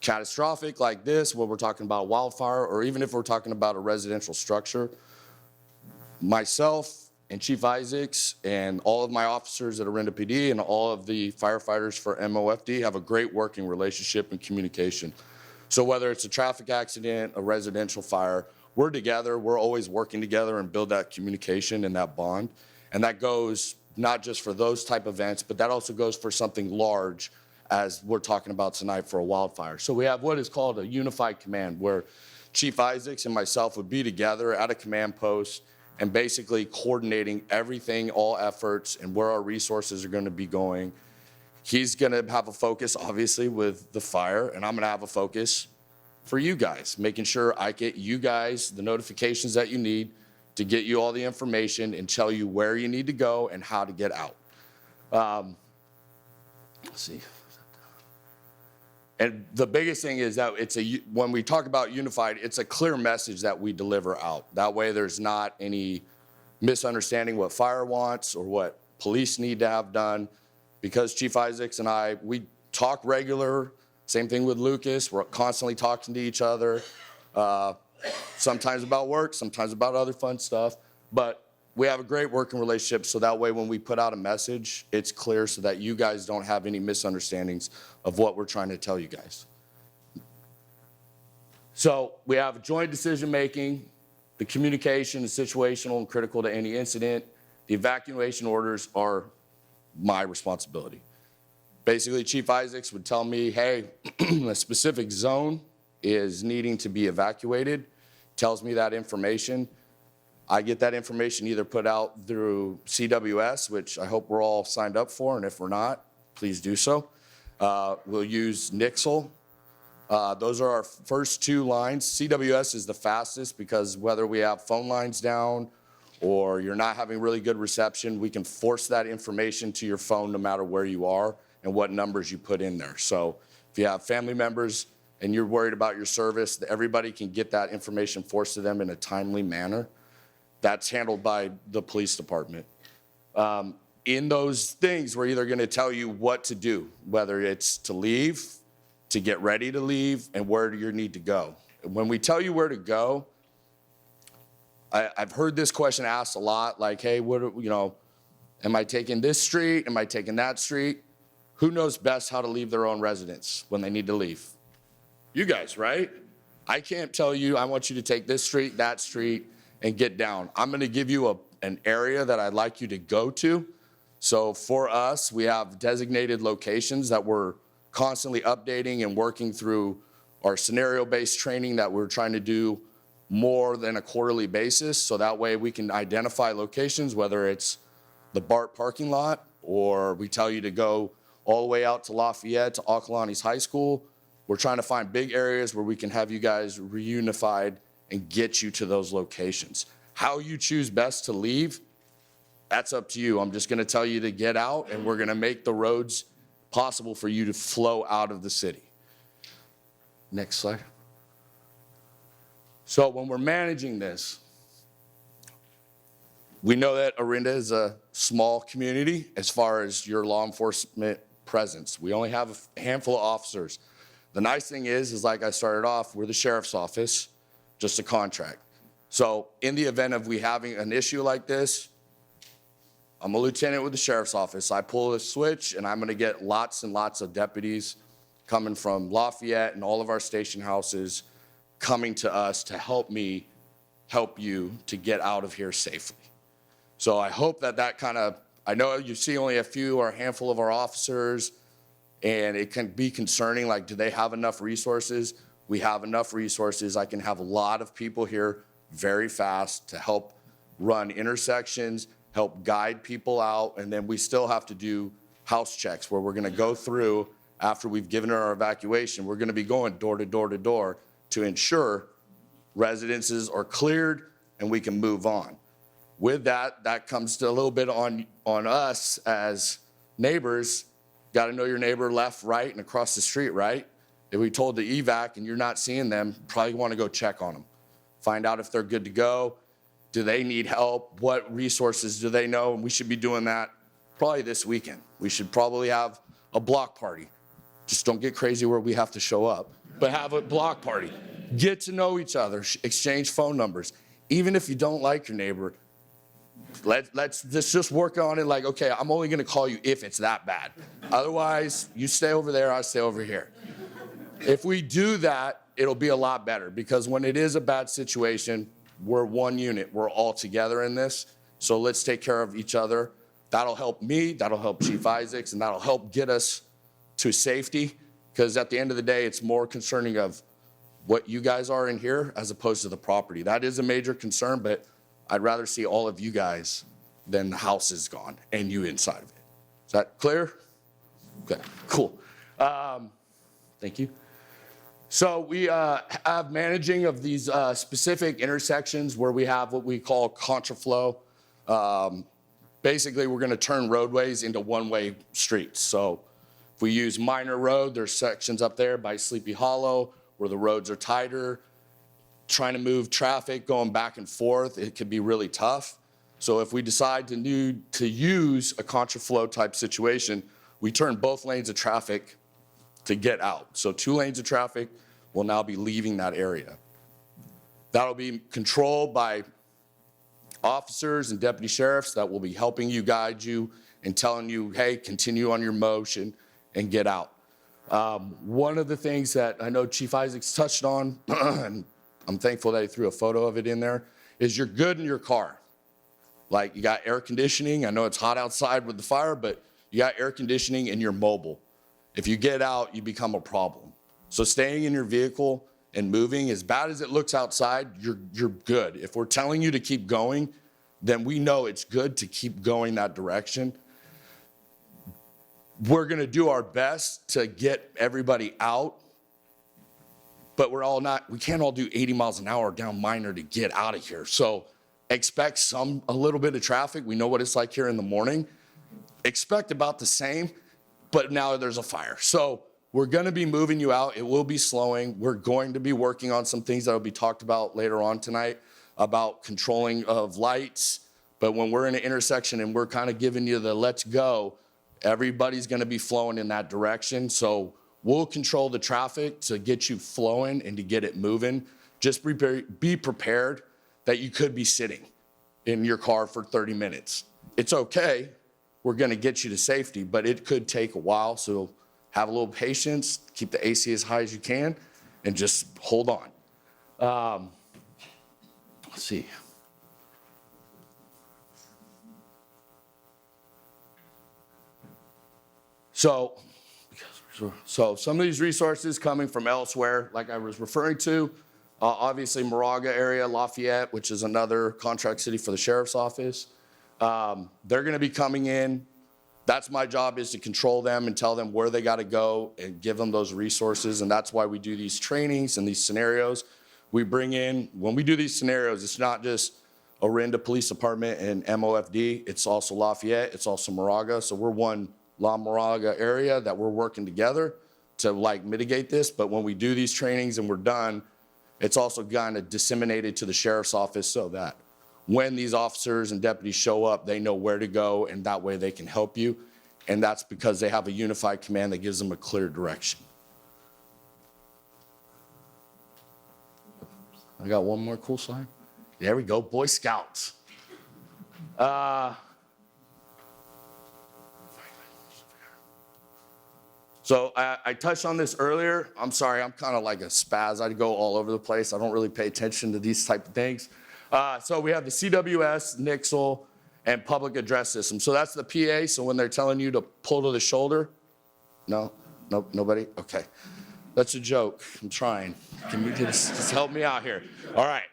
catastrophic like this, where we're talking about wildfire, or even if we're talking about a residential structure, myself and Chief Isaacs and all of my officers at Orinda PD and all of the firefighters for MOFD have a great working relationship and communication. So whether it's a traffic accident, a residential fire, we're together, we're always working together and build that communication and that bond. And that goes not just for those type of events, but that also goes for something large as we're talking about tonight for a wildfire. So we have what is called a unified command, where Chief Isaacs and myself would be together at a command post and basically coordinating everything, all efforts, and where our resources are gonna be going. He's gonna have a focus, obviously, with the fire, and I'm gonna have a focus for you guys, making sure I get you guys the notifications that you need to get you all the information and tell you where you need to go and how to get out. Let's see. And the biggest thing is that when we talk about unified, it's a clear message that we deliver out. That way there's not any misunderstanding what fire wants or what police need to have done. Because Chief Isaacs and I, we talk regular, same thing with Lucas, we're constantly talking to each other, sometimes about work, sometimes about other fun stuff, but we have a great working relationship, so that way when we put out a message, it's clear so that you guys don't have any misunderstandings of what we're trying to tell you guys. So we have joint decision-making, the communication is situational and critical to any incident. The evacuation orders are my responsibility. Basically, Chief Isaacs would tell me, hey, a specific zone is needing to be evacuated, tells me that information. I get that information either put out through CWS, which I hope we're all signed up for, and if we're not, please do so. We'll use Nixle. Those are our first two lines. CWS is the fastest because whether we have phone lines down or you're not having really good reception, we can force that information to your phone no matter where you are and what numbers you put in there. So if you have family members and you're worried about your service, everybody can get that information forced to them in a timely manner. That's handled by the police department. in those things, we're either gonna tell you what to do, whether it's to leave, to get ready to leave, and where you need to go. When we tell you where to go, I've heard this question asked a lot, like, hey, am I taking this street? Am I taking that street? Who knows best how to leave their own residence when they need to leave? You guys, right? I can't tell you, I want you to take this street, that street, and get down. I'm gonna give you an area that I'd like you to go to. So for us, we have designated locations that we're constantly updating and working through our scenario-based training that we're trying to do more than a quarterly basis. So that way we can identify locations, whether it's the BART parking lot, or we tell you to go all the way out to Lafayette to Acalanes High School. We're trying to find big areas where we can have you guys reunified and get you to those locations. How you choose best to leave, that's up to you. I'm just gonna tell you to get out, and we're gonna make the roads possible for you to flow out of the city. Next slide. So when we're managing this, we know that Orinda is a small community as far as your law enforcement presence. We only have a handful of officers. The nice thing is like I started off, we're the sheriff's office, just a contract. So in the event of we having an issue like this, I'm a lieutenant with the sheriff's office. I pull a switch and I'm gonna get lots and lots of deputies coming from Lafayette and all of our station houses coming to us to help me help you to get out of here safely. So I hope that kind of, I know you see only a few or a handful of our officers, and it can be concerning, like, do they have enough resources? We have enough resources. I can have a lot of people here very fast to help run intersections, help guide people out, and then we still have to do house checks where we're gonna go through after we've given our evacuation. We're gonna be going door to door to door to ensure residences are cleared and we can move on. With that comes to a little bit on us as neighbors. Got to know your neighbor left, right, and across the street, right? If we told the evac and you're not seeing them, probably want to go check on them. Find out if they're good to go. Do they need help? What resources do they know? And we should be doing that probably this weekend. We should probably have a block party. Just don't get crazy where we have to show up, but have a block party. Get to know each other, exchange phone numbers. Even if you don't like your neighbor, let's just work on it like, okay, I'm only gonna call you if it's that bad. Otherwise, you stay over there, I stay over here. If we do that, it'll be a lot better, because when it is a bad situation, we're one unit, we're all together in this. So let's take care of each other. That'll help me, that'll help Chief Isaacs, and that'll help get us to safety, because at the end of the day, it's more concerning of what you guys are in here as opposed to the property. That is a major concern, but I'd rather see all of you guys than the house is gone and you inside of it. Is that clear? Okay, cool. Thank you. So we have managing of these specific intersections where we have what we call contraflow. Basically, we're gonna turn roadways into one-way streets. So if we use Minor Road, there's sections up there by Sleepy Hollow where the roads are tighter. Trying to move traffic going back and forth, it could be really tough. So if we decide to use a contraflow type situation, we turn both lanes of traffic to get out. So 2 lanes of traffic will now be leaving that area. That'll be controlled by officers and deputy sheriffs that will be helping you, guide you, and telling you, hey, continue on your motion and get out. One of the things that I know Chief Isaacs touched on, and I'm thankful that he threw a photo of it in there, is you're good in your car. Like, you got air conditioning. I know it's hot outside with the fire, but you got air conditioning and you're mobile. If you get out, you become a problem. So staying in your vehicle and moving, as bad as it looks outside, you're good. If we're telling you to keep going, then we know it's good to keep going that direction. We're gonna do our best to get everybody out, but we can't all do 80 miles an hour down Minor to get out of here. So expect a little bit of traffic. We know what it's like here in the morning. Expect about the same, but now there's a fire. So we're gonna be moving you out. It will be slowing. We're going to be working on some things that will be talked about later on tonight about controlling of lights, But when we're in an intersection and we're kind of giving you the let's go, everybody's going to be flowing in that direction. So we'll control the traffic to get you flowing and to get it moving. Just be prepared that you could be sitting in your car for 30 minutes. It's okay. We're going to get you to safety, but it could take a while. So have a little patience, keep the AC as high as you can, and just hold on. Let's see. So some of these resources coming from elsewhere, like I was referring to, obviously Moraga area, Lafayette, which is another contract city for the sheriff's office. They're gonna be coming in. That's my job, is to control them and tell them where they gotta go and give them those resources. And that's why we do these trainings and these scenarios. We bring in, when we do these scenarios, it's not just Orinda Police Department and MOFD, it's also Lafayette, it's also Moraga. So we're one La Moraga area that we're working together to like mitigate this. But when we do these trainings and we're done, it's also kind of disseminated to the sheriff's office so that when these officers and deputies show up, they know where to go, and that way they can help you. And that's because they have a unified command that gives them a clear direction. I got one more cool slide. There we go, Boy Scouts. So I touched on this earlier. I'm sorry, I'm kind of like a spaz. I go all over the place. I don't really pay attention to these type of things. So we have the CWS, Nixle, and public address system. So that's the PA. So when they're telling you to pull to the shoulder, no, nobody? Okay. That's a joke. I'm trying. Can you just help me out here? All right.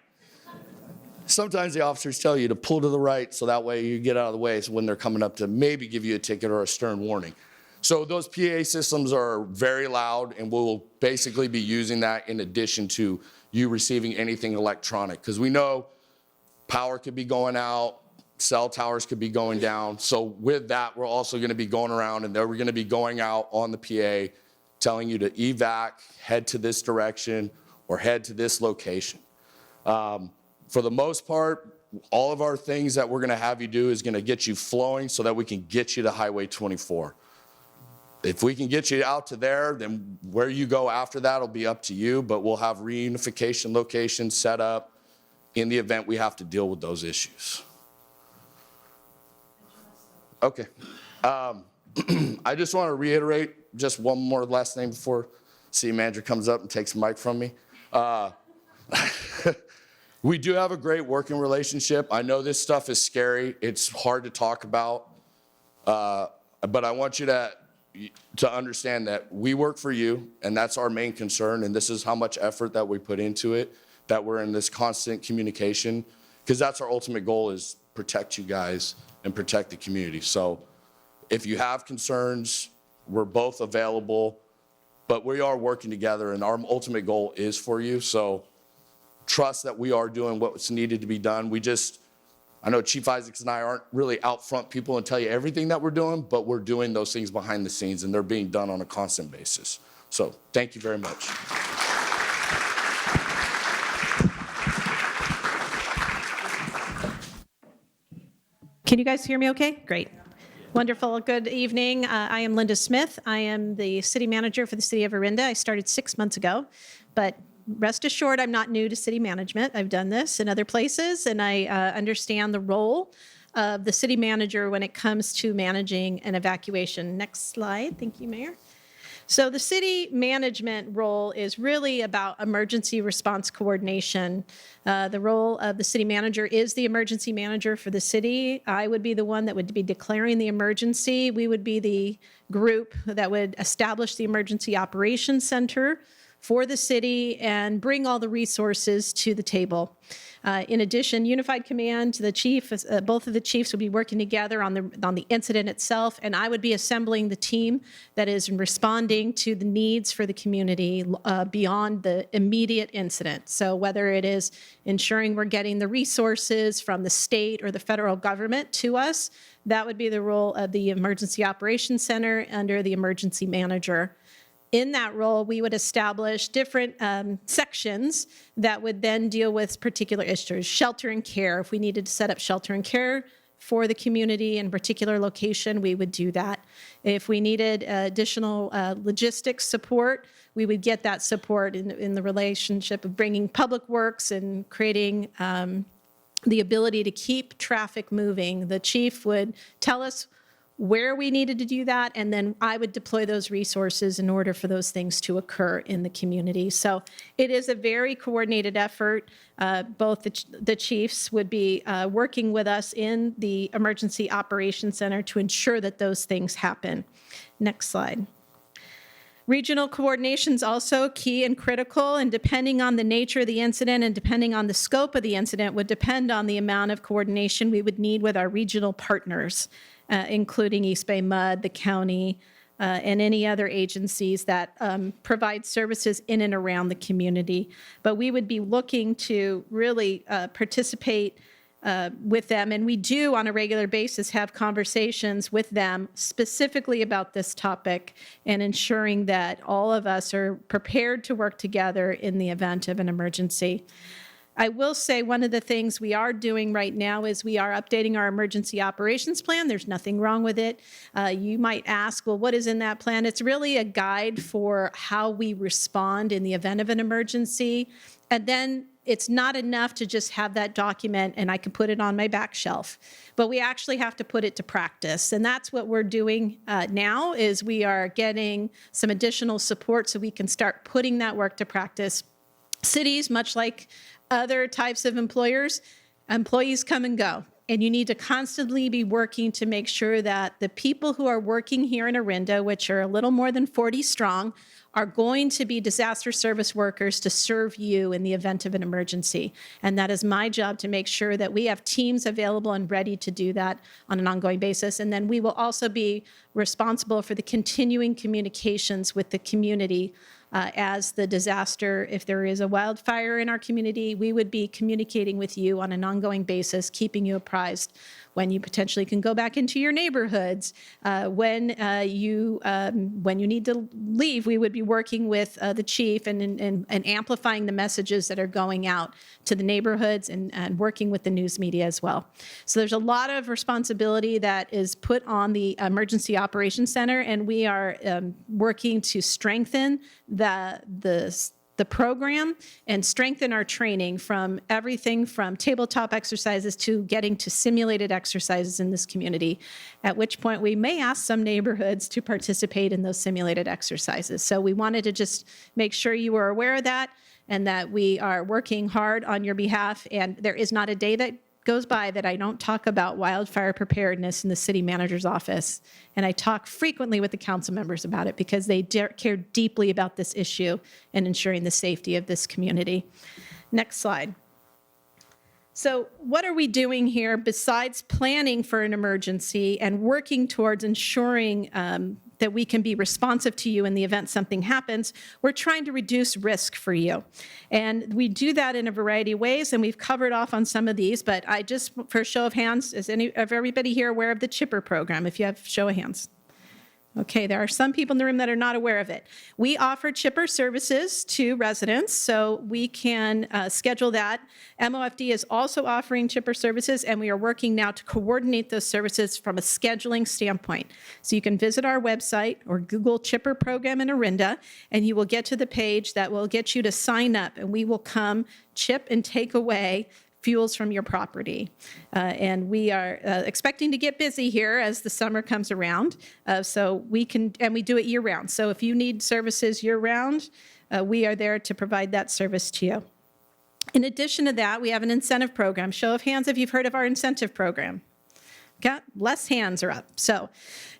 Sometimes the officers tell you to pull to the right so that way you get out of the way so when they're coming up to maybe give you a ticket or a stern warning. So those PA systems are very loud, and we'll basically be using that in addition to you receiving anything electronic. Because we know power could be going out, cell towers could be going down. So with that, we're also going to be going around, and we're going to be going out on the PA telling you to evac, head to this direction, or head to this location. For the most part, all of our things that we're going to have you do is going to get you flowing so that we can get you to Highway 24. If we can get you out to there, then where you go after that will be up to you, but we'll have reunification locations set up in the event we have to deal with those issues. Okay. I just want to reiterate just one more last thing before city manager comes up and takes the mic from me. We do have a great working relationship. I know this stuff is scary. It's hard to talk about, but I want you to understand that we work for you, and that's our main concern, and this is how much effort that we put into it, that we're in this constant communication, because that's our ultimate goal, is protect you guys and protect the community. So if you have concerns, we're both available, but we are working together, and our ultimate goal is for you. So trust that we are doing what's needed to be done. I know Chief Isaacs and I aren't really out front people and tell you everything that we're doing, but we're doing those things behind the scenes, and they're being done on a constant basis. So thank you very much. Can you guys hear me okay? Great. Wonderful. Good evening. I am Linda Smith. I am the city manager for the city of Orinda. I started 6 months ago, but rest assured, I'm not new to city management. I've done this in other places, and I understand the role of the city manager when it comes to managing an evacuation. Next slide. Thank you, Mayor. So the city management role is really about emergency response coordination. The role of the city manager is the emergency manager for the city. I would be the one that would be declaring the emergency. We would be the group that would establish the emergency operations center for the city and bring all the resources to the table. In addition, Unified Command, the chief, both of the chiefs would be working together on the incident itself, and I would be assembling the team that is responding to the needs for the community beyond the immediate incident. So whether it is ensuring we're getting the resources from the state or the federal government to us, that would be the role of the Emergency Operations Center under the emergency manager. In that role, we would establish different sections that would then deal with particular issues. Shelter and care, if we needed to set up shelter and care for the community in a particular location, we would do that. If we needed additional logistics support, we would get that support in the relationship of bringing public works and creating the ability to keep traffic moving. The chief would tell us where we needed to do that, and then I would deploy those resources in order for those things to occur in the community. So it is a very coordinated effort. Both the chiefs would be working with us in the Emergency Operations Center to ensure that those things happen. Next slide. Regional coordination is also key and critical, and depending on the nature of the incident and depending on the scope of the incident would depend on the amount of coordination we would need with our regional partners, including East Bay MUD, the county, and any other agencies that provide services in and around the community. But we would be looking to really participate with them, and we do on a regular basis have conversations with them specifically about this topic and ensuring that all of us are prepared to work together in the event of an emergency. I will say one of the things we are doing right now is we are updating our emergency operations plan. There's nothing wrong with it. You might ask, well, what is in that plan? It's really a guide for how we respond in the event of an emergency. And then it's not enough to just have that document and I can put it on my back shelf, but we actually have to put it to practice. And that's what we're doing now is we are getting some additional support so we can start putting that work to practice. Cities, much like other types of employers, employees come and go. And you need to constantly be working to make sure that the people who are working here in Orinda, which are a little more than 40 strong, are going to be disaster service workers to serve you in the event of an emergency. And that is my job to make sure that we have teams available and ready to do that on an ongoing basis. And then we will also be responsible for the continuing communications with the community as the disaster, if there is a wildfire in our community, we would be communicating with you on an ongoing basis, keeping you apprised when you potentially can go back into your neighborhoods, when you need to leave. We would be working with the chief and amplifying the messages that are going out to the neighborhoods and working with the news media as well. So there's a lot of responsibility that is put on the Emergency Operations Center, and we are working to strengthen the program and strengthen our training from everything from tabletop exercises to getting to simulated exercises in this community, at which point we may ask some neighborhoods to participate in those simulated exercises. So we wanted to just make sure you were aware of that and that we are working hard on your behalf. And there is not a day that goes by that I don't talk about wildfire preparedness in the city manager's office. And I talk frequently with the council members about it because they care deeply about this issue and ensuring the safety of this community. Next slide. So what are we doing here besides planning for an emergency and working towards ensuring that we can be responsive to you in the event something happens? We're trying to reduce risk for you. And we do that in a variety of ways, and we've covered off on some of these, but I just, for a show of hands, is everybody here aware of the CHIPPR program? If you have, show of hands. Okay, there are some people in the room that are not aware of it. We offer CHIPPR services to residents, so we can schedule that. MOFD is also offering CHIPPR services, and we are working now to coordinate those services from a scheduling standpoint. So you can visit our website or Google CHIPPR program in Orinda, and you will get to the page that will get you to sign up, and we will come chip and take away fuels from your property. And we are expecting to get busy here as the summer comes around. So we can, and we do it year round. So if you need services year round, we are there to provide that service to you. In addition to that, we have an incentive program. Show of hands if you've heard of our incentive program. Okay, less hands are up. So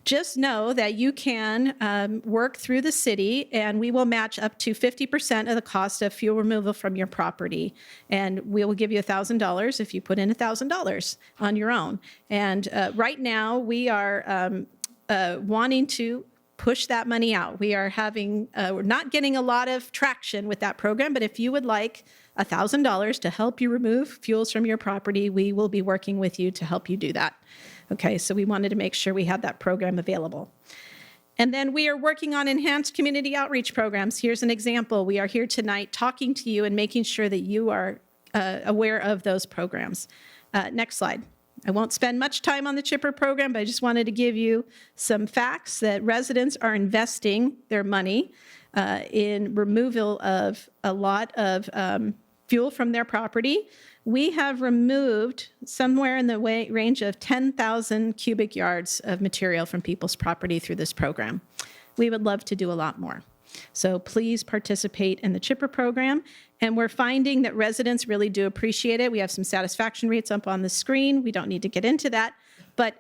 just know that you can work through the city and we will match up to 50% of the cost of fuel removal from your property. And we will give you $1,000 if you put in $1,000 on your own. And right now we are wanting to push that money out. We are having, we're not getting a lot of traction with that program, but if you would like $1,000 to help you remove fuels from your property, we will be working with you to help you do that. Okay, so we wanted to make sure we had that program available. And then we are working on enhanced community outreach programs. Here's an example. We are here tonight talking to you and making sure that you are aware of those programs. Next slide. I won't spend much time on the CHIPPR program, but I just wanted to give you some facts that residents are investing their money in removal of a lot of fuel from their property. We have removed somewhere in the range of 10,000 cubic yards of material from people's property through this program. We would love to do a lot more. So please participate in the CHIPPR program. And we're finding that residents really do appreciate it. We have some satisfaction rates up on the screen. We don't need to get into that. But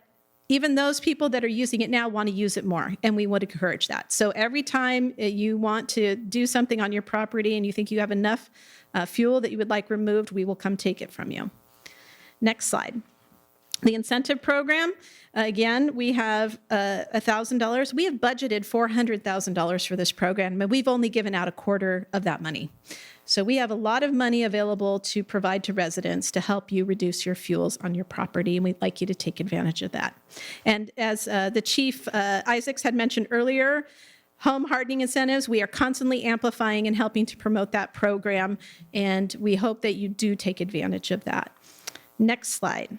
even those people that are using it now want to use it more, and we would encourage that. So every time you want to do something on your property and you think you have enough fuel that you would like removed, we will come take it from you. Next slide. The incentive program, again, we have $1,000. We have budgeted $400,000 for this program, and we've only given out a quarter of that money. So we have a lot of money available to provide to residents to help you reduce your fuels on your property, and we'd like you to take advantage of that. And as the Chief Isaacs had mentioned earlier, home hardening incentives, we are constantly amplifying and helping to promote that program, and we hope that you do take advantage of that. Next slide.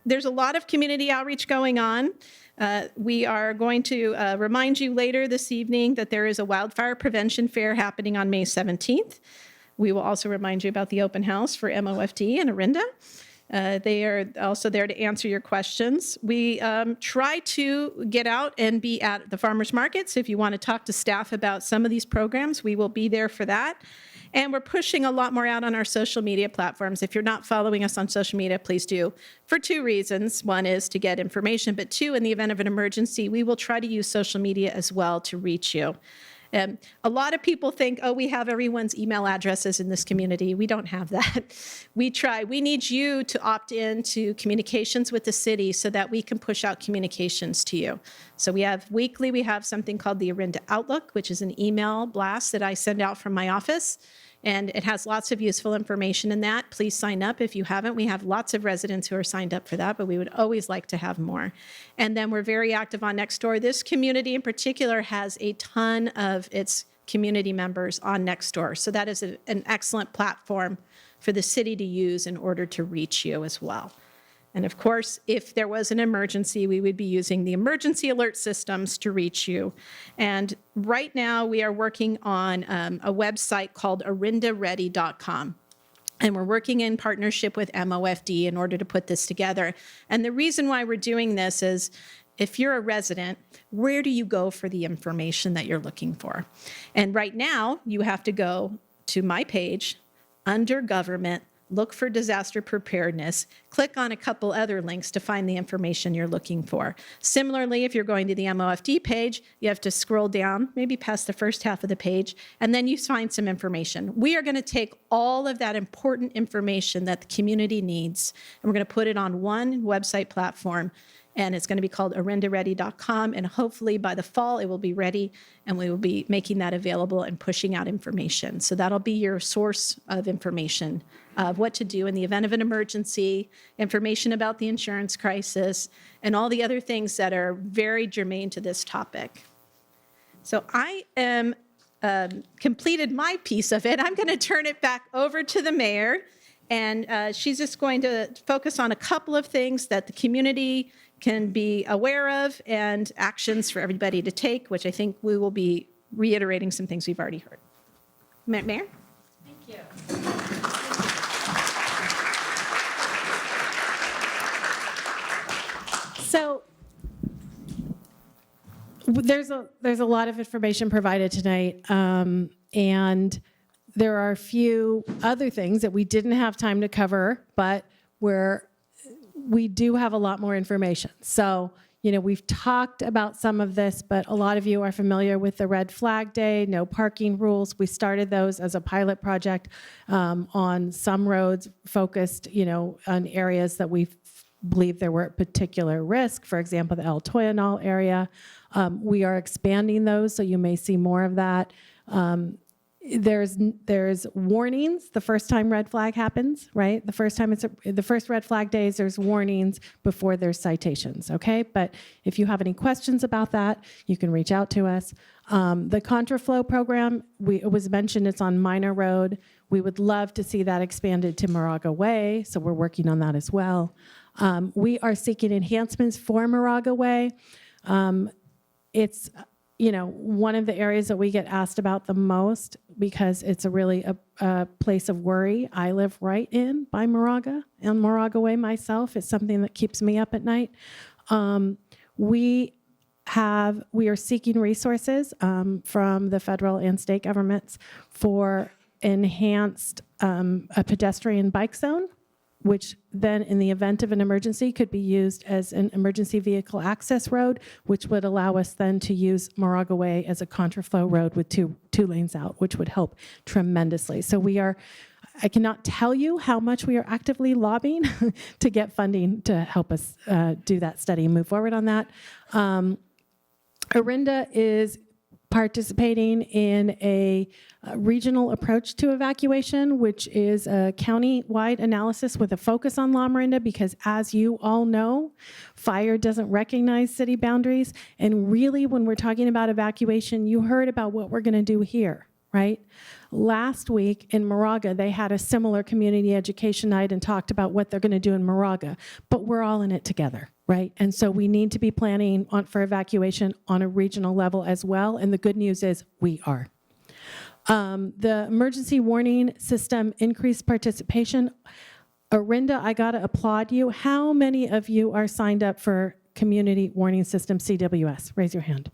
There's a lot of community outreach going on. We are going to remind you later this evening that there is a wildfire prevention fair happening on May 17th. We will also remind you about the open house for MOFD and Orinda. They are also there to answer your questions. We try to get out and be at the farmers markets. If you want to talk to staff about some of these programs, we will be there for that. And we're pushing a lot more out on our social media platforms. If you're not following us on social media, please do, for two reasons. One is to get information, but two, in the event of an emergency, we will try to use social media as well to reach you. A lot of people think, oh, we have everyone's email addresses in this community. We don't have that. We try. We need you to opt in to communications with the city so that we can push out communications to you. So we have weekly, we have something called the Orinda Outlook, which is an email blast that I send out from my office. And it has lots of useful information in that. Please sign up if you haven't. We have lots of residents who are signed up for that, but we would always like to have more. And then we're very active on Nextdoor. This community in particular has a ton of its community members on Nextdoor. So that is an excellent platform for the city to use in order to reach you as well. And of course, if there was an emergency, we would be using the emergency alert systems to reach you. And right now we are working on a website called orindaready.com. And we're working in partnership with MOFD in order to put this together. And the reason why we're doing this is, if you're a resident, where do you go for the information that you're looking for? And right now, you have to go to my page, under government, look for disaster preparedness, click on a couple other links to find the information you're looking for. Similarly, if you're going to the MOFD page, you have to scroll down, maybe past the first half of the page, and then you find some information. We are going to take all of that important information that the community needs, and we're going to put it on one website platform, and it's going to be called orindaready.com, and hopefully by the fall it will be ready, and we will be making that available and pushing out information. So that'll be your source of information of what to do in the event of an emergency, information about the insurance crisis, and all the other things that are very germane to this topic. So I am completed my piece of it. I'm going to turn it back over to the mayor, and she's just going to focus on a couple of things that the community can be aware of and actions for everybody to take, which I think we will be reiterating some things we've already heard. Mayor? Thank you. So there's a lot of information provided tonight, and there are a few other things that we didn't have time to cover, but we do have a lot more information. So, we've talked about some of this, but a lot of you are familiar with the Red Flag Day, no parking rules. We started those as a pilot project on some roads focused, on areas that we believe there were particular risk, for example, the El Toyanal area. We are expanding those, so you may see more of that. there's warnings the first time red flag happens, right? The first red flag days, there's warnings before there's citations, okay? But if you have any questions about that, you can reach out to us. The contraflow program, it was mentioned, it's on Minor Road. We would love to see that expanded to Moraga Way, so we're working on that as well. We are seeking enhancements for Moraga Way. It's one of the areas that we get asked about the most because it's a place of worry. I live right in by Moraga and Moraga Way myself. It's something that keeps me up at night. We are seeking resources from the federal and state governments for enhanced a pedestrian bike zone, which then in the event of an emergency could be used as an emergency vehicle access road, which would allow us then to use Moraga Way as a contraflow road with two lanes out, which would help tremendously. So I cannot tell you how much we are actively lobbying to get funding to help us do that study and move forward on that. Orinda is participating in a regional approach to evacuation, which is a county-wide analysis with a focus on La Miranda, because as you all know, fire doesn't recognize city boundaries. And really, when we're talking about evacuation, you heard about what we're going to do here, right? Last week in Moraga, they had a similar community education night and talked about what they're going to do in Moraga, but we're all in it together, right? And so we need to be planning for evacuation on a regional level as well, and the good news is we are. The emergency warning system increased participation. Orinda, I got to applaud you. How many of you are signed up for community warning system CWS? Raise your hand.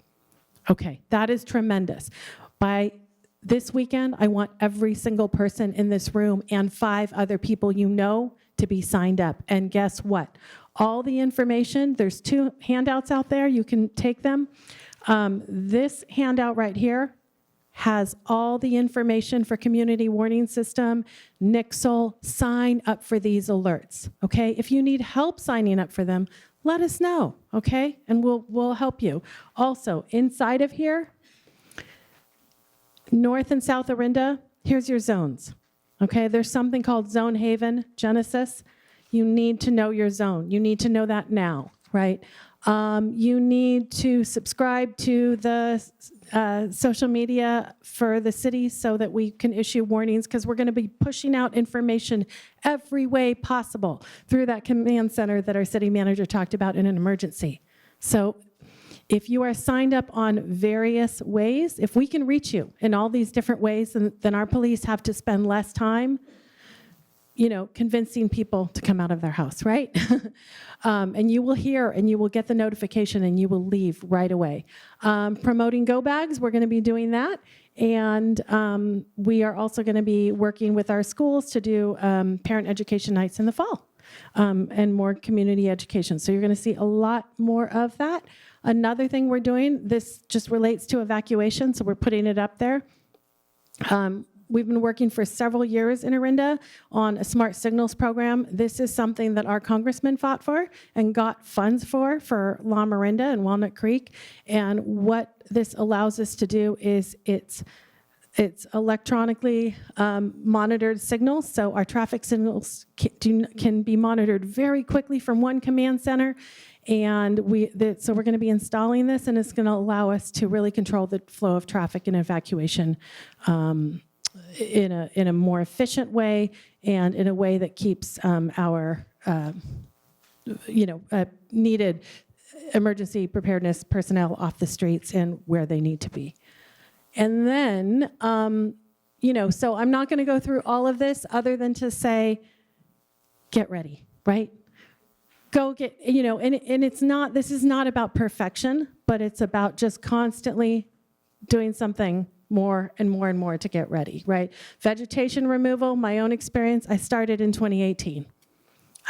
Okay, that is tremendous. By this weekend, I want every single person in this room and 5 other people you know to be signed up. And guess what? All the information, there's 2 handouts out there. You can take them. This handout right here has all the information for community warning system, Nixle. Sign up for these alerts, okay? If you need help signing up for them, let us know, okay? And we'll help you. Also, inside of here, North and South Orinda, here's your zones, okay? There's something called Zone Haven Genesis. You need to know your zone. You need to know that now, right? You need to subscribe to the social media for the city so that we can issue warnings, because we're going to be pushing out information every way possible through that command center that our city manager talked about in an emergency. So if you are signed up on various ways, if we can reach you in all these different ways, then our police have to spend less time convincing people to come out of their house, right? And you will hear and you will get the notification and you will leave right away. Promoting go bags, we're going to be doing that. And we are also going to be working with our schools to do parent education nights in the fall and more community education. So you're going to see a lot more of that. Another thing we're doing, this just relates to evacuation, so we're putting it up there. We've been working for several years in Orinda on a smart signals program. This is something that our congressman fought for and got funds for La Miranda and Walnut Creek. And what this allows us to do is it's electronically monitored signals. So our traffic signals can be monitored very quickly from one command center. And so we're going to be installing this, and it's going to allow us to really control the flow of traffic and evacuation in a more efficient way and in a way that keeps our needed emergency preparedness personnel off the streets and where they need to be. And then, so I'm not going to go through all of this other than to say, get ready, right? Go get, and this is not about perfection, but it's about just constantly doing something more and more and more to get ready, right? Vegetation removal, my own experience, I started in 2018.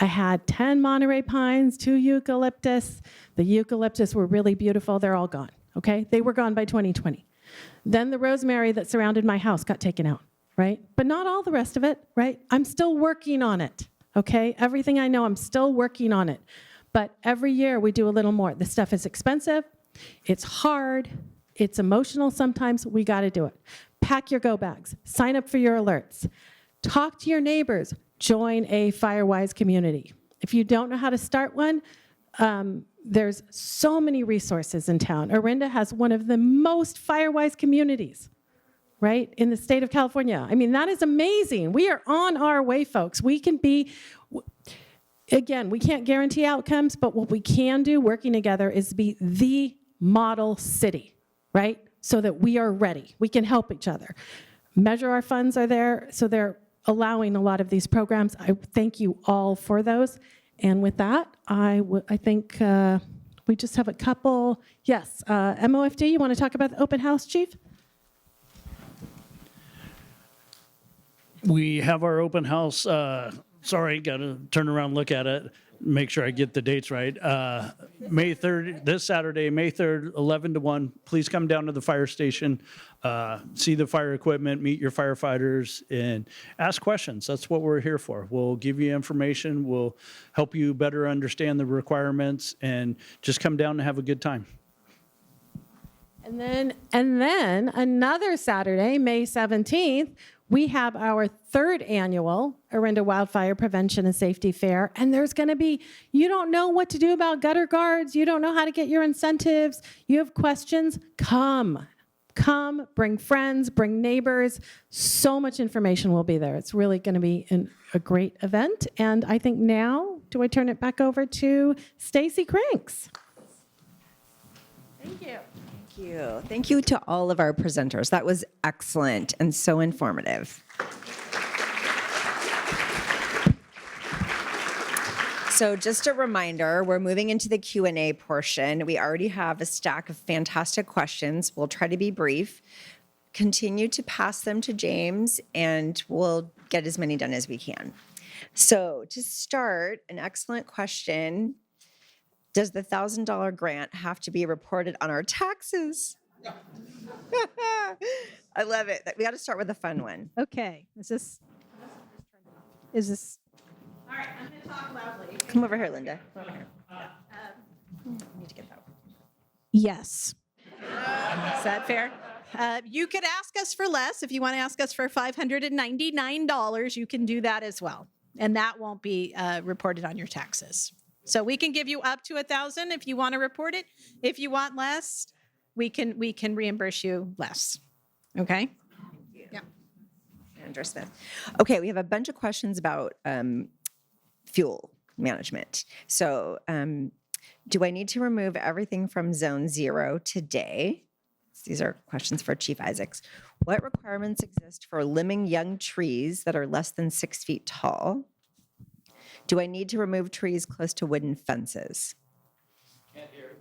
I had 10 Monterey pines, 2 eucalyptus. The eucalyptus were really beautiful. They're all gone, okay? They were gone by 2020. Then the rosemary that surrounded my house got taken out, right? But not all the rest of it, right? I'm still working on it, okay? Everything I know, I'm still working on it. But every year we do a little more. This stuff is expensive. It's hard. It's emotional sometimes. We got to do it. pack your go bags, sign up for your alerts, talk to your neighbors, join a FireWise community. If you don't know how to start one, there's so many resources in town. Orinda has one of the most FireWise communities, right, in the state of California. I mean, that is amazing. We are on our way, folks. We can be, again, we can't guarantee outcomes, but what we can do working together is be the model city, right? So that we are ready. We can help each other. Measure Our funds are there, so they're allowing a lot of these programs. I thank you all for those. And with that, I think we just have a couple. Yes, MOFD, you want to talk about the open house, Chief? We have our open house. Sorry, got to turn around and look at it, make sure I get the dates right. May 3rd, this Saturday, May 3rd, 11 to 1. Please come down to the fire station, see the fire equipment, meet your firefighters, and ask questions. That's what we're here for. We'll give you information. We'll help you better understand the requirements, and just come down and have a good time. And then another Saturday, May 17th, we have our 3rd annual Orinda Wildfire Prevention and Safety Fair. And there's going to be, you don't know what to do about gutter guards. You don't know how to get your incentives. You have questions. Come, bring friends, bring neighbors. So much information will be there. It's really going to be a great event. And I think now, do I turn it back over to Stacy Cranks? Thank you. Thank you. Thank you to all of our presenters. That was excellent and so informative. So just a reminder, we're moving into the Q&A portion. We already have a stack of fantastic questions. We'll try to be brief. Continue to pass them to James, and we'll get as many done as we can. So to start, an excellent question. Does the $1,000 grant have to be reported on our taxes? I love it. We got to start with a fun one. Okay, is this? All right, I'm going to talk loudly. Come over here, Linda. Come over here. I need to get that one. Yes. Is that fair? You could ask us for less. If you want to ask us for $599, you can do that as well. And that won't be reported on your taxes. So we can give you up to $1,000 if you want to report it. If you want less, we can reimburse you less. Okay? Yeah. Andrew Smith. Okay, we have a bunch of questions about fuel management. So do I need to remove everything from Zone 0 today? These are questions for Chief Isaacs. What requirements exist for limbing young trees that are less than 6 feet tall? Do I need to remove trees close to wooden fences? Can't hear.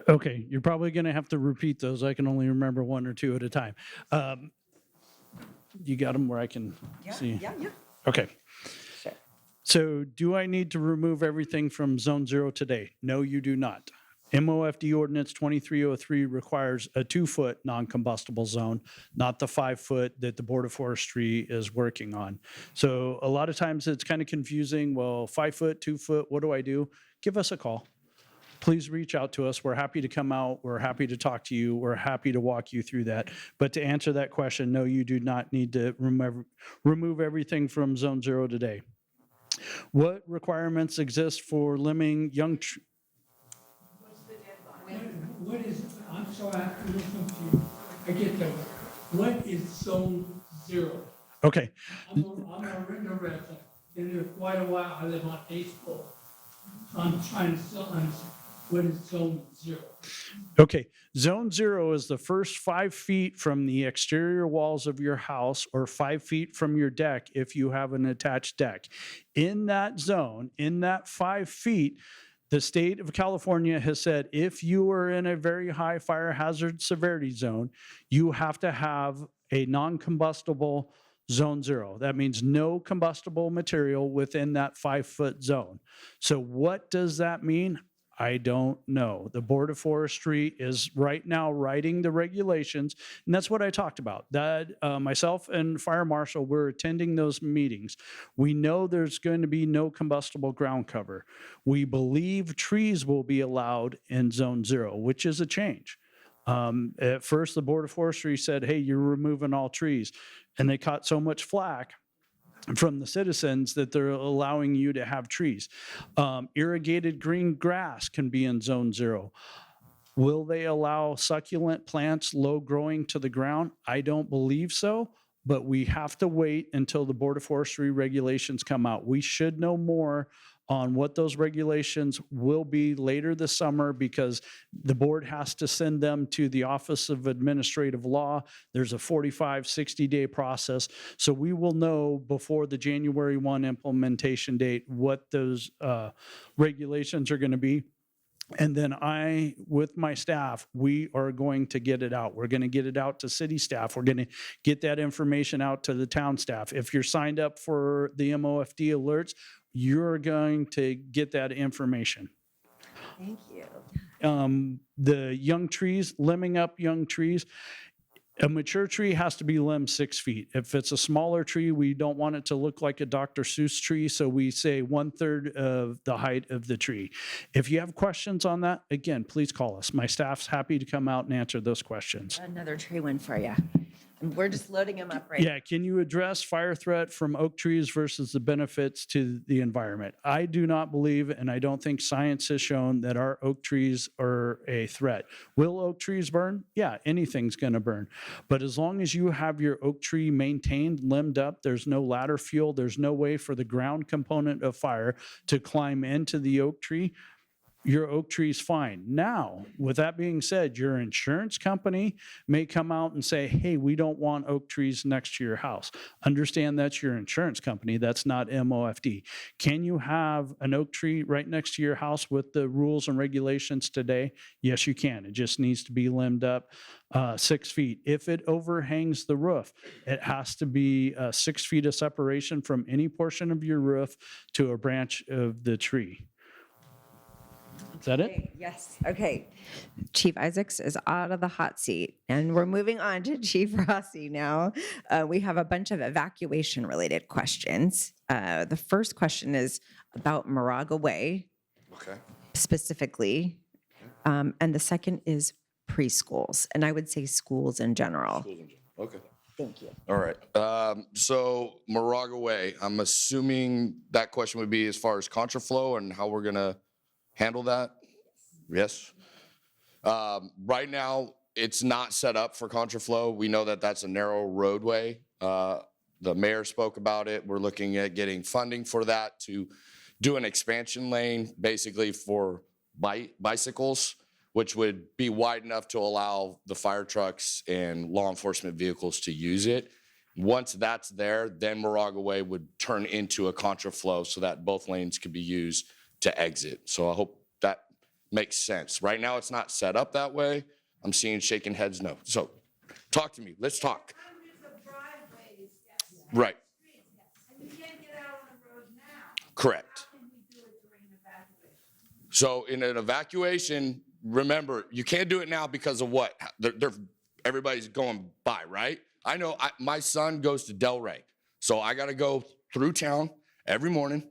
Okay, you're probably going to have to repeat those. I can only remember one or two at a time. You got them where I can see? Yeah. Okay. Sure. So do I need to remove everything from Zone 0 today? No, you do not. MOFD Ordinance 2303 requires a 2-foot non-combustible zone, not the 5-foot that the Board of Forestry is working on. So a lot of times it's kind of confusing. Well, 5-foot, 2-foot, what do I do? Give us a call. Please reach out to us. We're happy to come out. We're happy to talk to you. We're happy to walk you through that. But to answer that question, no, you do not need to remove everything from Zone 0 today. What requirements exist for limbing young trees? What is, I'm sorry, I'm listening to you. I get that. What is Zone 0? Okay. I'm a Orinda resident. Been here quite a while. I live on 8th floor. I'm trying to still understand what is Zone 0. Okay. Zone 0 is the first 5 feet from the exterior walls of your house, or 5 feet from your deck if you have an attached deck. In that zone, in that 5 feet, the state of California has said if you are in a very high fire hazard severity zone, you have to have a non-combustible Zone 0. That means no combustible material within that 5-foot zone. So what does that mean? I don't know. The Board of Forestry is right now writing the regulations, and that's what I talked about. That myself and Fire Marshal, we're attending those meetings. We know there's going to be no combustible ground cover. We believe trees will be allowed in Zone 0, which is a change. At first, the Board of Forestry said, hey, you're removing all trees. And they caught so much flack from the citizens that they're allowing you to have trees. Irrigated green grass can be in zone 0. Will they allow succulent plants low growing to the ground? I don't believe so, but we have to wait until the Board of Forestry regulations come out. We should know more on what those regulations will be later this summer, because the board has to send them to the Office of Administrative Law. There's a 45, 60-day process. So we will know before the January 1 implementation date what those regulations are going to be. And then I, with my staff, we are going to get it out. We're going to get it out to city staff. We're going to get that information out to the town staff. If you're signed up for the MOFD alerts, you're going to get that information. Thank you. The young trees, limbing up young trees. A mature tree has to be limbed 6 feet. If it's a smaller tree, we don't want it to look like a Dr. Seuss tree, so we say 1/3 of the height of the tree. If you have questions on that, again, please call us. My staff's happy to come out and answer those questions. Another tree win for you. And we're just loading them up right now. Yeah, can you address fire threat from oak trees versus the benefits to the environment? I do not believe, and I don't think science has shown that our oak trees are a threat. Will oak trees burn? Yeah, anything's going to burn. But as long as you have your oak tree maintained, limbed up, there's no ladder fuel, there's no way for the ground component of fire to climb into the oak tree, your oak tree is fine. Now, with that being said, your insurance company may come out and say, hey, we don't want oak trees next to your house. Understand that's your insurance company. That's not MOFD. Can you have an oak tree right next to your house with the rules and regulations today? Yes, you can. It just needs to be limbed up 6 feet. If it overhangs the roof, it has to be 6 feet of separation from any portion of your roof to a branch of the tree. Is that it? Okay, yes. Okay. Chief Isaacs is out of the hot seat, and we're moving on to Chief Rossi now. We have a bunch of evacuation related questions. The first question is about Moraga Way specifically, and the second is preschools, and I would say schools in general. Okay. Thank you. All right. So Moraga Way, I'm assuming that question would be as far as contraflow and how we're going to handle that? Yes. Right now, it's not set up for contraflow. We know that that's a narrow roadway. The mayor spoke about it. We're looking at getting funding for that to do an expansion lane, basically for bicycles, which would be wide enough to allow the fire trucks and law enforcement vehicles to use it. Once that's there, then Moraga Way would turn into a contraflow so that both lanes could be used to exit. So I hope that makes sense. Right now, it's not set up that way. I'm seeing shaking heads no. So talk to me. Let's talk. Right. And you can't get out on the road now. Correct. How can we do it during an evacuation? So in an evacuation, remember, you can't do it now because of what? Everybody's going by, right? I know my son goes to Delray. So I got to go through town every morning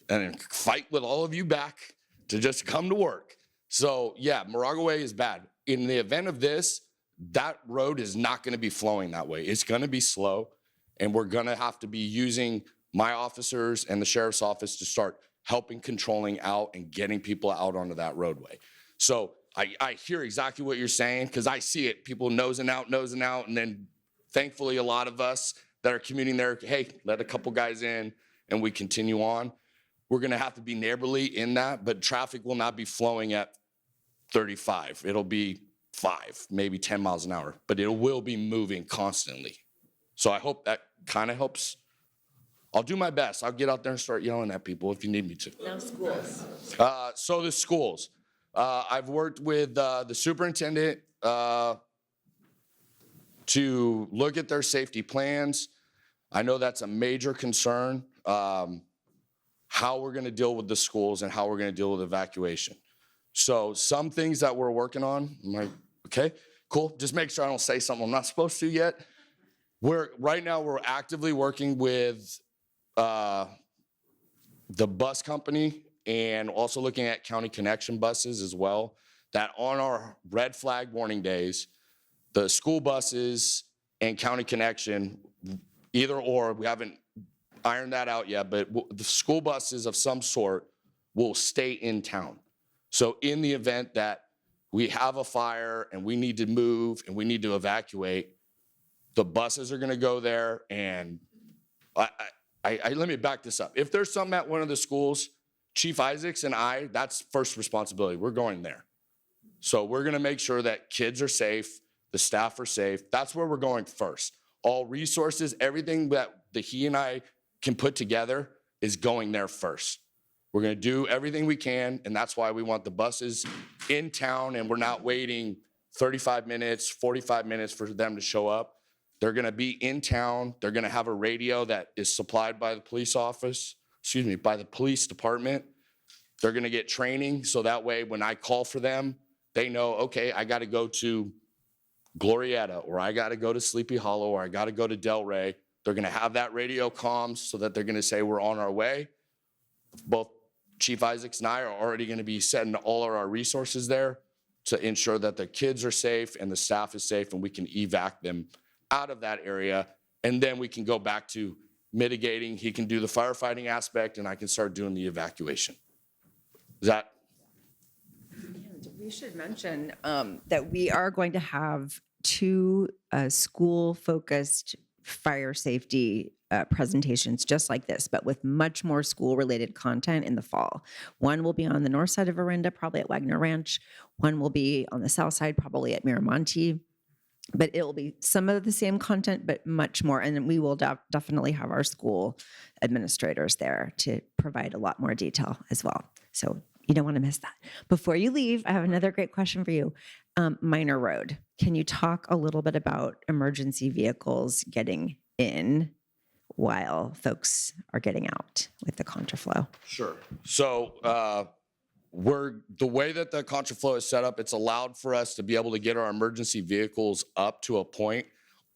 and fight with all of you back to just come to work. So yeah, Moraga Way is bad. In the event of this, that road is not going to be flowing that way. It's going to be slow, and we're going to have to be using my officers and the sheriff's office to start helping controlling out and getting people out onto that roadway. So I hear exactly what you're saying, because I see it, people nosing out, and then thankfully a lot of us that are commuting there, hey, let a couple guys in and we continue on. We're going to have to be neighborly in that, but traffic will not be flowing at 35. It'll be 5, maybe 10 miles an hour, but it will be moving constantly. So I hope that kind of helps. I'll do my best. I'll get out there and start yelling at people if you need me to. Now schools. So the schools. I've worked with the superintendent to look at their safety plans. I know that's a major concern. How we're going to deal with the schools and how we're going to deal with evacuation. So some things that we're working on, I'm like, okay, cool. Just make sure I don't say something I'm not supposed to yet. Right now we're actively working with the bus company and also looking at county connection buses as well that on our red flag warning days, the school buses and County Connection, either or, we haven't ironed that out yet, but the school buses of some sort will stay in town. So in the event that we have a fire and we need to move and we need to evacuate, the buses are gonna go there. And let me back this up. If there's something at one of the schools, Chief Isaacs and I, that's first responsibility. We're going there. So we're gonna make sure that kids are safe, the staff are safe. That's where we're going first. All resources, everything that he and I can put together is going there first. We're gonna do everything we can, and that's why we want the buses in town, and we're not waiting 35 minutes, 45 minutes for them to show up. They're gonna be in town. They're gonna have a radio that is supplied by the police by the police department. They're gonna get training, so that way when I call for them, they know, okay, I gotta go to Glorietta, or I gotta go to Sleepy Hollow, or I gotta go to Delray. They're gonna have that radio comms so that they're gonna say we're on our way. Both Chief Isaacs and I are already gonna be setting all of our resources there to ensure that the kids are safe and the staff is safe, and we can evac them out of that area. And then we can go back to mitigating. He can do the firefighting aspect, and I can start doing the evacuation. Is that? We should mention that we are going to have 2 school-focused fire safety presentations just like this, but with much more school-related content in the fall. One will be on the north side of Orinda, probably at Wagner Ranch. One will be on the south side, probably at Miramonte. But it will be some of the same content, but much more. And we will definitely have our school administrators there to provide a lot more detail as well. So you don't want to miss that. Before you leave, I have another great question for you. Minor Road. Can you talk a little bit about emergency vehicles getting in while folks are getting out with the contraflow? Sure. So the way that the contraflow is set up, it's allowed for us to be able to get our emergency vehicles up to a point.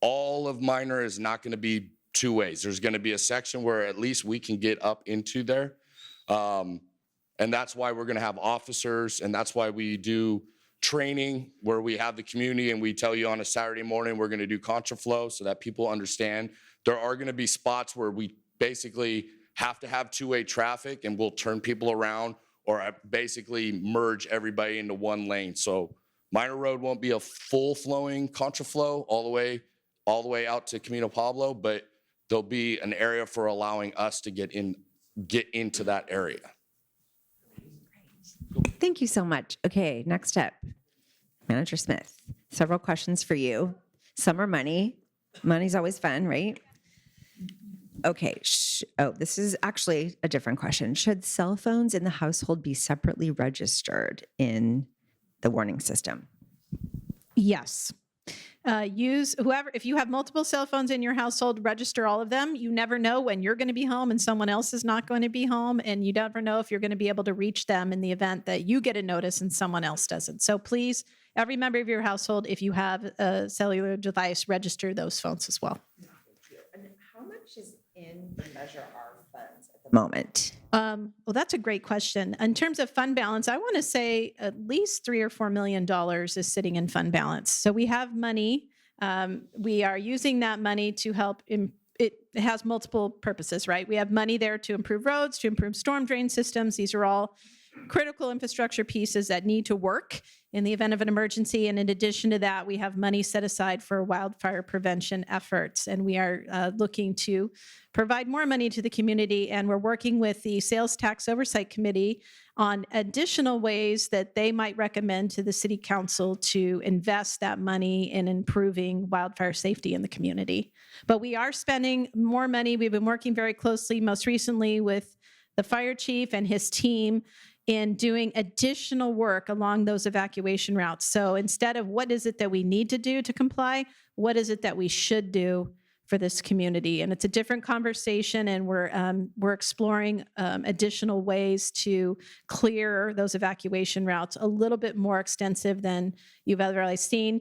All of Minor is not going to be 2 ways. There's going to be a section where at least we can get up into there. And that's why we're going to have officers, and that's why we do training where we have the community and we tell you on a Saturday morning we're going to do contraflow so that people understand. There are going to be spots where we basically have to have 2-way traffic, and we'll turn people around or basically merge everybody into one lane. So Minor Road won't be a full flowing contraflow all the way out to Camino Pablo, but there'll be an area for allowing us to get into that area. Thank you so much. Okay, next up, Manager Smith. Several questions for you. Some are money. Money's always fun, right? Okay. This is actually a different question. Should cell phones in the household be separately registered in the warning system? Yes. If you have multiple cell phones in your household, register all of them. You never know when you're going to be home and someone else is not going to be home. And you never know if you're going to be able to reach them in the event that you get a notice and someone else doesn't. So please, every member of your household, if you have a cellular device, register those phones as well. And how much is in the Measure R funds at the moment? Well, that's a great question. In terms of fund balance, I want to say at least $3 or $4 million is sitting in fund balance. So we have money. We are using that money to help. It has multiple purposes, right? We have money there to improve roads, to improve storm drain systems. These are all critical infrastructure pieces that need to work in the event of an emergency. And in addition to that, we have money set aside for wildfire prevention efforts. And we are looking to provide more money to the community. And we're working with the Sales Tax Oversight Committee on additional ways that they might recommend to the City Council to invest that money in improving wildfire safety in the community. But we are spending more money. We've been working very closely, most recently with the fire chief and his team in doing additional work along those evacuation routes. So instead of what is it that we need to do to comply, what is it that we should do for this community. And it's a different conversation, and we're exploring additional ways to clear those evacuation routes a little bit more extensive than you've otherwise seen.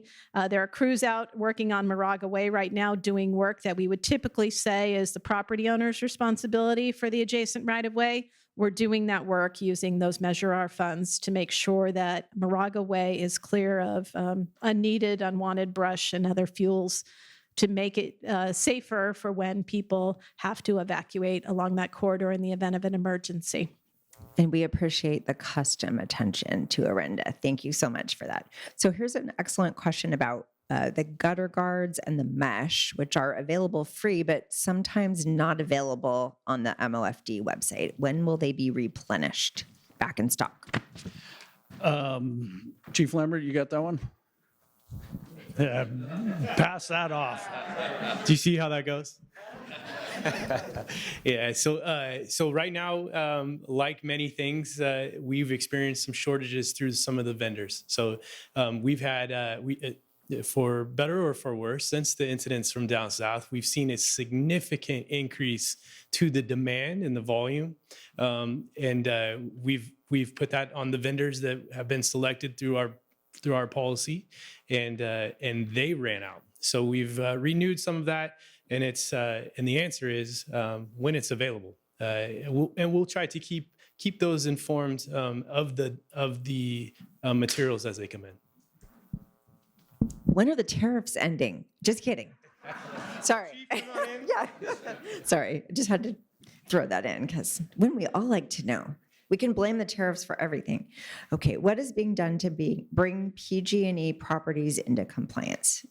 There are crews out working on Moraga Way right now doing work that we would typically say is the property owner's responsibility for the adjacent right-of-way. We're doing that work using those Measure R funds to make sure that Moraga Way is clear of unneeded, unwanted brush and other fuels to make it safer for when people have to evacuate along that corridor in the event of an emergency. And we appreciate the custom attention to Orinda. Thank you so much for that. So here's an excellent question about the gutter guards and the mesh, which are available free, but sometimes not available on the MOFD website. When will they be replenished back in stock? Chief Lambert, you got that one? Pass that off. Do you see how that goes? Yeah. So right now, like many things, we've experienced some shortages through some of the vendors. So we've had for better or for worse, since the incidents from down south, we've seen a significant increase to the demand and the volume, and we've put that on the vendors that have been selected through our policy, and they ran out. So we've renewed some of that, and and the answer is when it's available, and we'll try to keep those informed of the materials as they come in. When are the tariffs ending? Just kidding. Sorry. Yeah. Sorry. I just had to throw that in because when we all like to know. We can blame the tariffs for everything. Okay, what is being done to bring PG&E properties into compliance?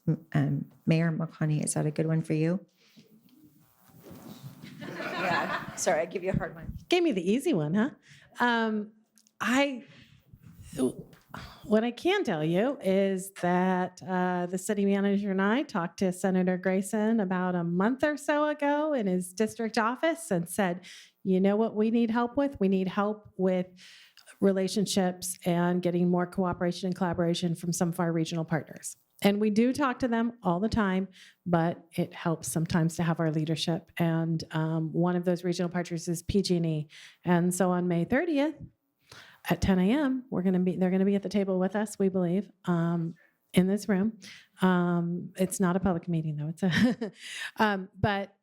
Mayor Malkani, is that a good one for you? Yeah, sorry, I give you a hard one. Gave me the easy one, huh? What I can tell you is that the city manager and I talked to Senator Grayson about a month or so ago in his district office and said, you know what we need help with? We need help with relationships and getting more cooperation and collaboration from some of our regional partners. And we do talk to them all the time, but it helps sometimes to have our leadership. And one of those regional partners is PG&E. And so on May 30th, at 10 a.m., they're going to be at the table with us, we believe, in this room. It's not a public meeting, though. It's but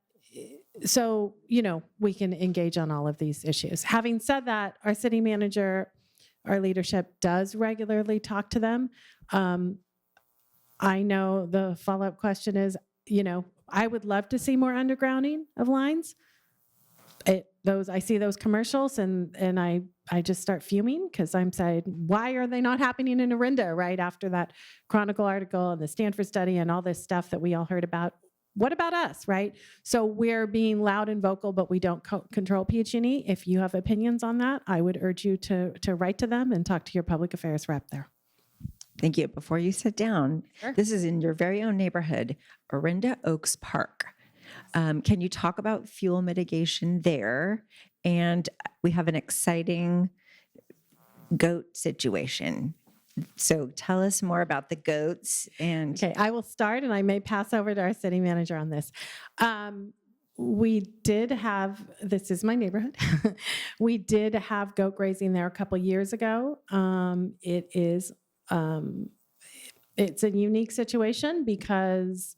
so, we can engage on all of these issues. Having said that, our city manager, our leadership does regularly talk to them. I know the follow-up question is, I would love to see more undergrounding of lines. I see those commercials and I just start fuming because I'm saying, why are they not happening in Orinda right after that Chronicle article and the Stanford study and all this stuff that we all heard about? What about us, right? So we're being loud and vocal, but we don't control PG&E. If you have opinions on that, I would urge you to write to them and talk to your public affairs rep there. Thank you. Before you sit down, Sure. This is in your very own neighborhood, Orinda Oaks Park. Can you talk about fuel mitigation there? And we have an exciting goat situation. So tell us more about the goats and Okay, I will start and I may pass over to our city manager on this. We did have, this is my neighborhood. We did have goat grazing there a couple years ago. It's a unique situation because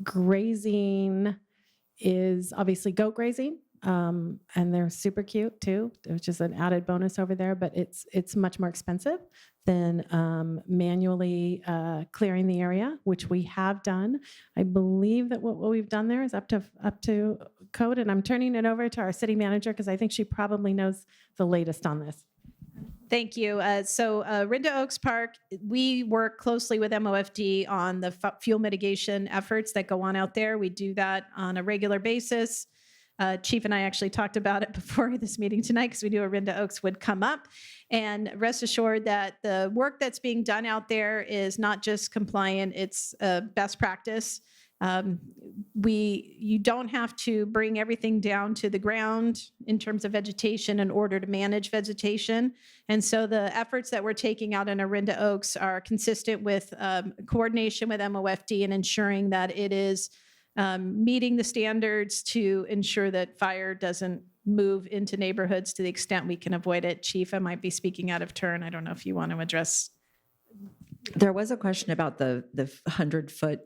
grazing is obviously goat grazing, and they're super cute too, which is an added bonus over there, but it's much more expensive than manually clearing the area, which we have done. I believe that what we've done there is up to code, and I'm turning it over to our city manager because I think she probably knows the latest on this. Thank you. So Orinda Oaks Park, we work closely with MOFD on the fuel mitigation efforts that go on out there. We do that on a regular basis. Chief and I actually talked about it before this meeting tonight because we knew Orinda Oaks would come up. And rest assured that the work that's being done out there is not just compliant, it's best practice. You don't have to bring everything down to the ground in terms of vegetation in order to manage vegetation. And so the efforts that we're taking out in Orinda Oaks are consistent with coordination with MOFD and ensuring that it is meeting the standards to ensure that fire doesn't move into neighborhoods to the extent we can avoid it. Chief, I might be speaking out of turn. I don't know if you want to address. There was a question about the 100-foot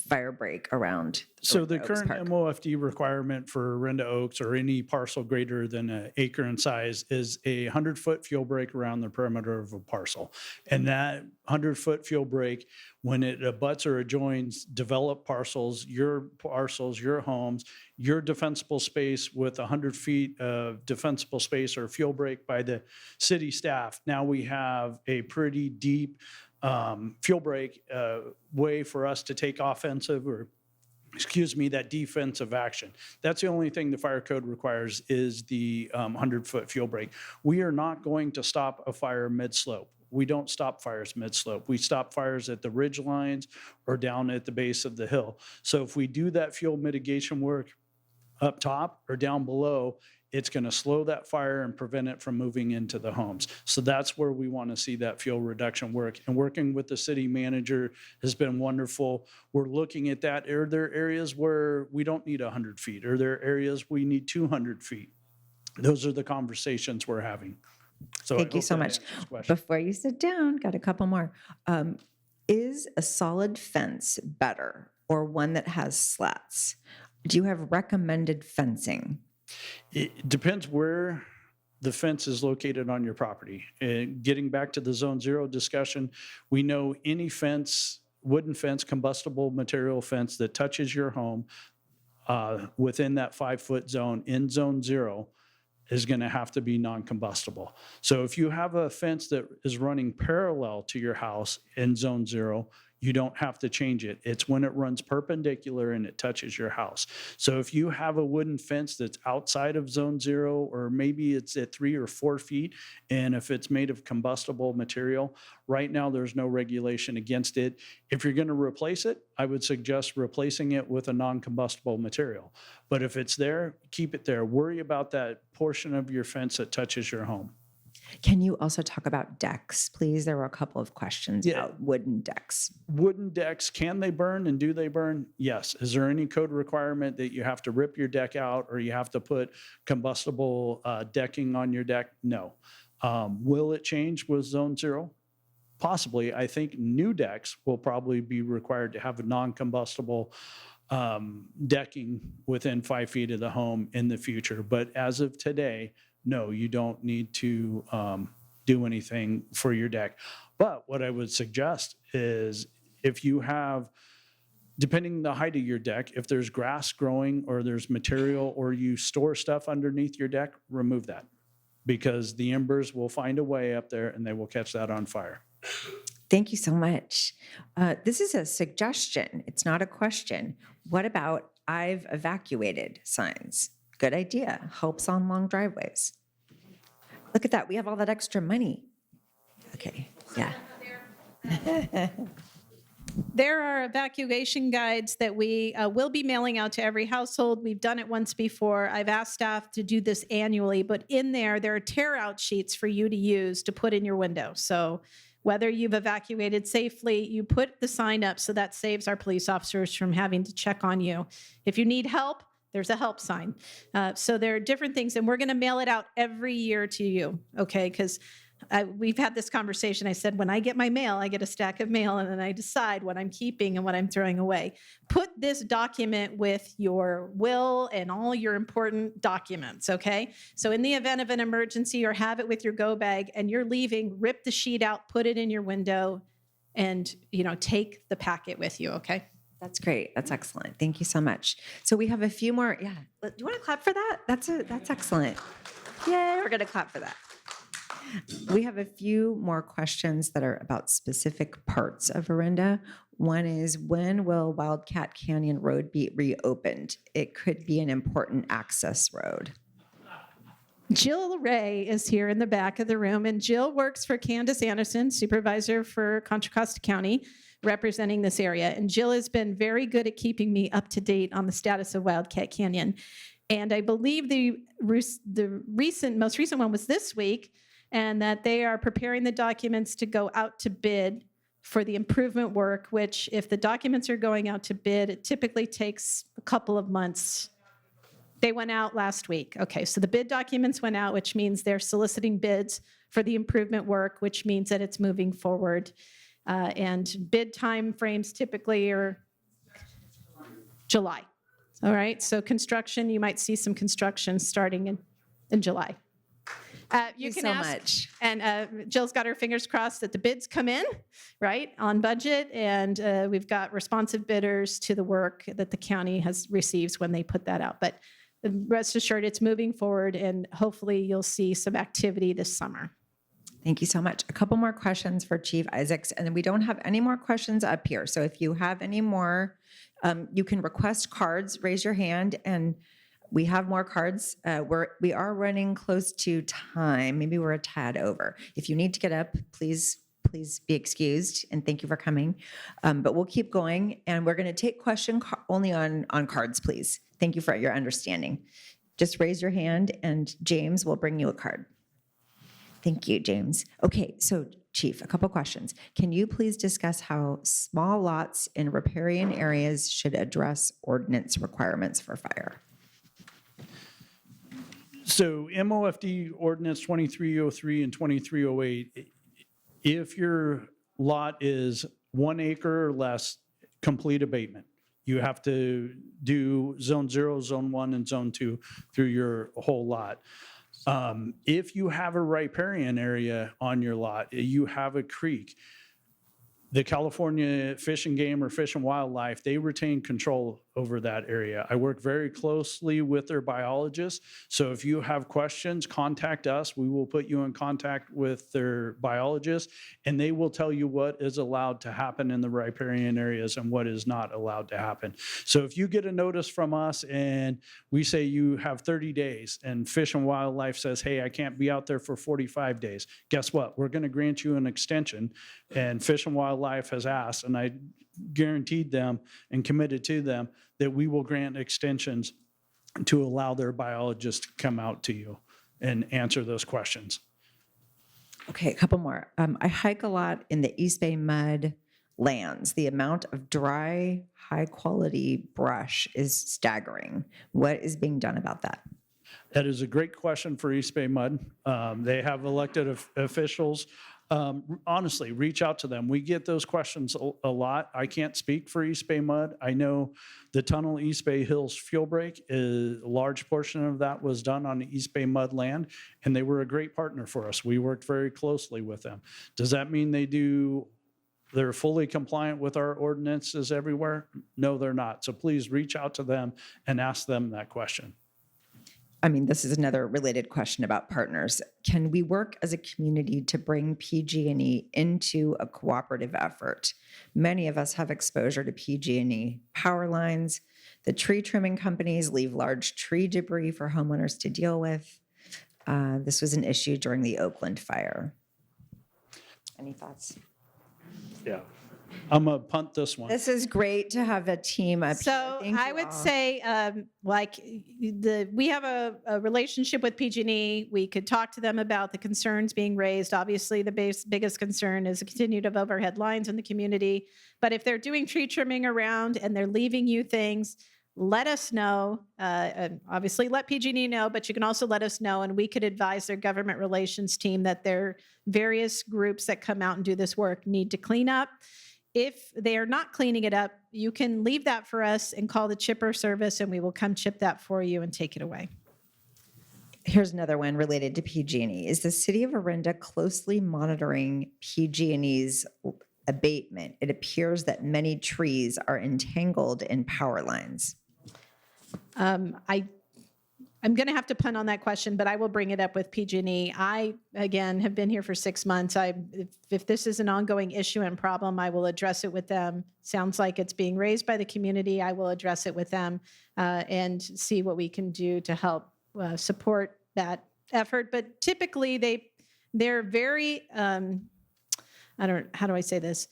fire break around. So the Oaks current Park. MOFD requirement for Orinda Oaks or any parcel greater than an acre in size is a 100-foot fuel break around the perimeter of a parcel. And that 100-foot fuel break, when it abuts or adjoins developed parcels, your homes, your defensible space with 100 feet of defensible space or fuel break by the city staff, now we have a pretty deep fuel break way for us to take offensive or that defensive action. That's the only thing the fire code requires is the 100-foot fuel break. We are not going to stop a fire mid-slope. We don't stop fires mid-slope. We stop fires at the ridge lines or down at the base of the hill. So if we do that fuel mitigation work up top or down below, it's going to slow that fire and prevent it from moving into the homes. So that's where we want to see that fuel reduction work. And working with the city manager has been wonderful. We're looking at that. Are there areas where we don't need 100 feet? Are there areas we need 200 feet? Those are the conversations we're having. So Thank you so much. Before you sit down, got a couple more. Is a solid fence better or one that has slats? Do you have recommended fencing? It depends where the fence is located on your property. Getting back to the Zone 0 discussion, we know any fence, wooden fence, combustible material fence that touches your home within that 5-foot zone in Zone 0 is going to have to be non-combustible. So if you have a fence that is running parallel to your house in Zone 0, you don't have to change it. It's when it runs perpendicular and it touches your house. So if you have a wooden fence that's outside of Zone 0, or maybe it's at 3 or 4 feet, and if it's made of combustible material, right now there's no regulation against it. If you're going to replace it, I would suggest replacing it with a non-combustible material. But if it's there, keep it there. Worry about that portion of your fence that touches your home. Can you also talk about decks, please? There were a couple of questions about wooden decks. Wooden decks, can they burn and do they burn? Yes. Is there any code requirement that you have to rip your deck out or you have to put combustible decking on your deck? No. Will it change with Zone 0? Possibly. I think new decks will probably be required to have a non-combustible decking within 5 feet of the home in the future. But as of today, no, you don't need to do anything for your deck. But what I would suggest is if you have, depending the height of your deck, if there's grass growing or there's material or you store stuff underneath your deck, remove that because the embers will find a way up there and they will catch that on fire. Thank you so much. This is a suggestion. It's not a question. What about "I've evacuated" signs? Good idea. Helps on long driveways. Look at that. We have all that extra money. Okay. Yeah. There are evacuation guides that we will be mailing out to every household. We've done it once before. I've asked staff to do this annually, but in there are tear out sheets for you to use to put in your window. So whether you've evacuated safely, you put the sign up so that saves our police officers from having to check on you. If you need help, there's a help sign. So there are different things, and we're going to mail it out every year to you, okay? Because we've had this conversation. I said, when I get my mail, I get a stack of mail, and then I decide what I'm keeping and what I'm throwing away. Put this document with your will and all your important documents, okay? So in the event of an emergency, or have it with your go bag, and you're leaving, rip the sheet out, put it in your window, and take the packet with you, okay? That's great. That's excellent. Thank you so much. So we have a few more. Yeah. Do you want to clap for that? That's excellent. Yay, we're going to clap for that. We have a few more questions that are about specific parts of Orinda. One is, when will Wildcat Canyon Road be reopened? It could be an important access road. Jill Ray is here in the back of the room, and Jill works for Candace Anderson, supervisor for Contra Costa County. representing this area. And Jill has been very good at keeping me up to date on the status of Wildcat Canyon. And I believe the most recent one was this week, and that they are preparing the documents to go out to bid for the improvement work, which if the documents are going out to bid, it typically takes a couple of months. They went out last week. Okay, so the bid documents went out, which means they're soliciting bids for the improvement work, which means that it's moving forward. And bid time frames typically are July. All right, so construction, you might see some construction starting in July. You can so ask, much. and Jill's got her fingers crossed that the bids come in, right, on budget, and we've got responsive bidders to the work that the county has receives when they put that out. But rest assured, it's moving forward, and hopefully you'll see some activity this summer. Thank you so much. A couple more questions for Chief Isaacs, and then we don't have any more questions up here. So if you have any more, you can request cards, raise your hand, and we have more cards. We are running close to time. Maybe we're a tad over. If you need to get up, please be excused, and thank you for coming. But we'll keep going, and we're going to take question only on cards, please. Thank you for your understanding. Just raise your hand, and James will bring you a card. Thank you, James. Okay, so Chief, a couple questions. Can you please discuss how small lots in riparian areas should address ordinance requirements for fire? So MOFD Ordinance 2303 and 2308, if your lot is 1 acre or less, complete abatement. You have to do zone 0, zone 1, and zone 2 through your whole lot. If you have a riparian area on your lot, you have a creek, the California Fish and Game or Fish and Wildlife, they retain control over that area. I work very closely with their biologists. So if you have questions, contact us. We will put you in contact with their biologists, and they will tell you what is allowed to happen in the riparian areas and what is not allowed to happen. So if you get a notice from us and we say you have 30 days and Fish and Wildlife says, hey, I can't be out there for 45 days, guess what? We're going to grant you an extension. And Fish and Wildlife has asked, and I guaranteed them and committed to them that we will grant extensions to allow their biologists to come out to you and answer those questions. Okay, a couple more. I hike a lot in the East Bay mud lands. The amount of dry, high-quality brush is staggering. What is being done about that? That is a great question for East Bay Mud. They have elected officials. Honestly, reach out to them. We get those questions a lot. I can't speak for East Bay Mud. I know the Tunnel East Bay Hills fuel break, a large portion of that was done on the East Bay Mud land, and they were a great partner for us. We worked very closely with them. Does that mean they're fully compliant with our ordinances everywhere? No, they're not. So please reach out to them and ask them that question. I mean, this is another related question about partners. Can we work as a community to bring PG&E into a cooperative effort? Many of us have exposure to PG&E power lines. The tree trimming companies leave large tree debris for homeowners to deal with. This was an issue during the Oakland fire. Any thoughts? Yeah. I'm going to punt this one. This is great to have a team up So here. Thank I you would all. say, we have a relationship with PG&E. We could talk to them about the concerns being raised. Obviously, the biggest concern is the continued of overhead lines in the community. But if they're doing tree trimming around and they're leaving you things, let us know. And obviously, let PG&E know, but you can also let us know, and we could advise their government relations team that their various groups that come out and do this work need to clean up. If they are not cleaning it up, you can leave that for us and call the chipper service, and we will come chip that for you and take it away. Here's another one related to PG&E. Is the city of Orinda closely monitoring PG&E's abatement? It appears that many trees are entangled in power lines. I'm going to have to punt on that question, but I will bring it up with PG&E. I, again, have been here for 6 months. If this is an ongoing issue and problem, I will address it with them. Sounds like it's being raised by the community. I will address it with them and see what we can do to help support that effort. But typically, they're very, how do I say this?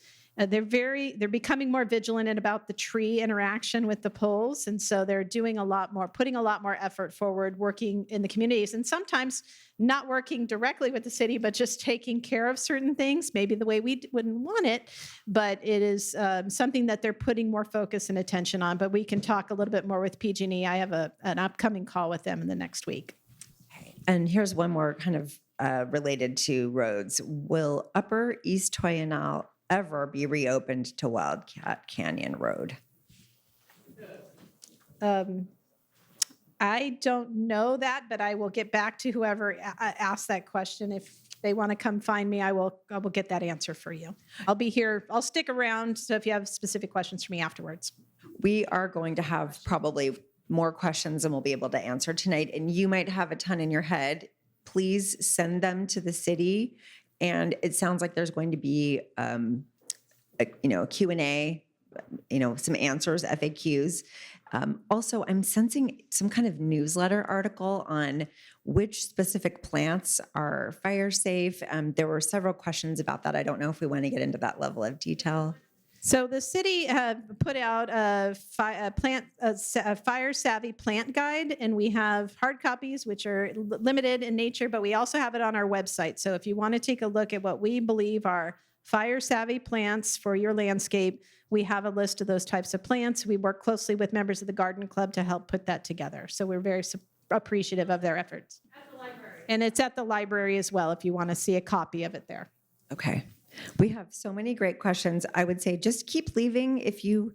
they're becoming more vigilant about the tree interaction with the poles. And so they're doing a lot more, putting a lot more effort forward, working in the communities, and sometimes not working directly with the city, but just taking care of certain things, maybe the way we wouldn't want it, but it is something that they're putting more focus and attention on. But we can talk a little bit more with PG&E. I have an upcoming call with them in the next week. And here's one more kind of related to roads. Will Upper East Toyonal ever be reopened to Wildcat Canyon Road? I don't know that, but I will get back to whoever asked that question. If they want to come find me, I will get that answer for you. I'll be here. I'll stick around. So if you have specific questions for me afterwards. We are going to have probably more questions than we'll be able to answer tonight. And you might have a ton in your head. Please send them to the city. And it sounds like there's going to be, a Q&A, some answers, FAQs. Also, I'm sensing some kind of newsletter article on which specific plants are fire safe. There were several questions about that. I don't know if we want to get into that level of detail. So the city put out a fire savvy plant guide, and we have hard copies, which are limited in nature, but we also have it on our website. So if you want to take a look at what we believe are fire savvy plants for your landscape, we have a list of those types of plants. We work closely with members of the Garden Club to help put that together. So we're very appreciative of their efforts. At the library. And it's at the library as well, if you want to see a copy of it there. Okay. We have so many great questions. I would say just keep leaving if you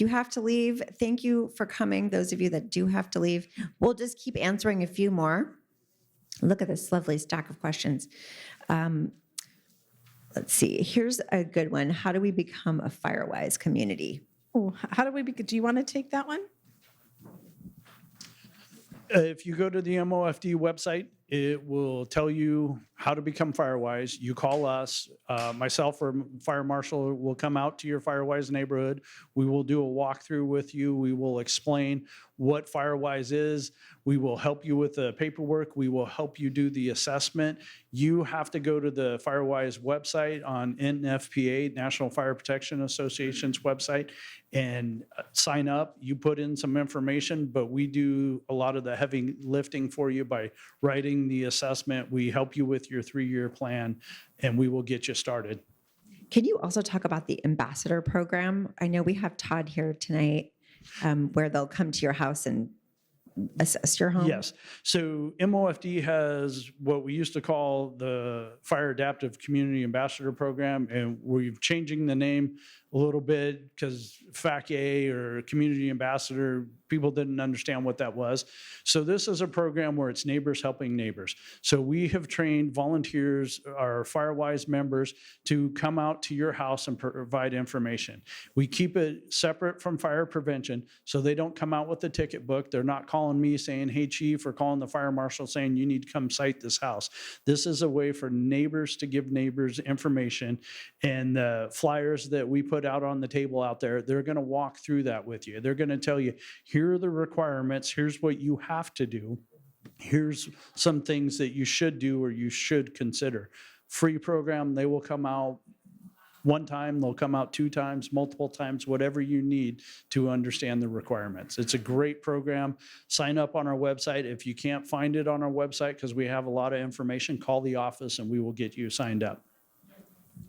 have to leave. Thank you for coming, those of you that do have to leave. We'll just keep answering a few more. Look at this lovely stack of questions. Let's see. Here's a good one. How do we become a FireWise community? Oh, how do we? Do you want to take that one? If you go to the MOFD website, it will tell you how to become FireWise. You call us, myself or fire marshal will come out to your FireWise neighborhood. We will do a walkthrough with you. We will explain what FireWise is. We will help you with the paperwork. We will help you do the assessment. You have to go to the FireWise website on NFPA, National Fire Protection Association's website, and sign up. You put in some information, but we do a lot of the heavy lifting for you by writing the assessment. We help you with your 3-year plan, and we will get you started. Can you also talk about the ambassador program? I know we have Todd here tonight, where they'll come to your house and assess your home. Yes. So MOFD has what we used to call the Fire Adaptive Community Ambassador Program, and we're changing the name a little bit because FACA or Community Ambassador, people didn't understand what that was. So this is a program where it's neighbors helping neighbors. So we have trained volunteers, our FireWise members, to come out to your house and provide information. We keep it separate from fire prevention, so they don't come out with a ticket book. They're not calling me saying, hey, chief, or calling the fire marshal saying you need to come site this house. This is a way for neighbors to give neighbors information, and the flyers that we put out on the table out there, they're going to walk through that with you. They're going to tell you, here are the requirements, here's what you have to do, here's some things that you should do or you should consider. Free program, they will come out one time, they'll come out 2 times, multiple times, whatever you need to understand the requirements. It's a great program. Sign up on our website. If you can't find it on our website because we have a lot of information, call the office and we will get you signed up.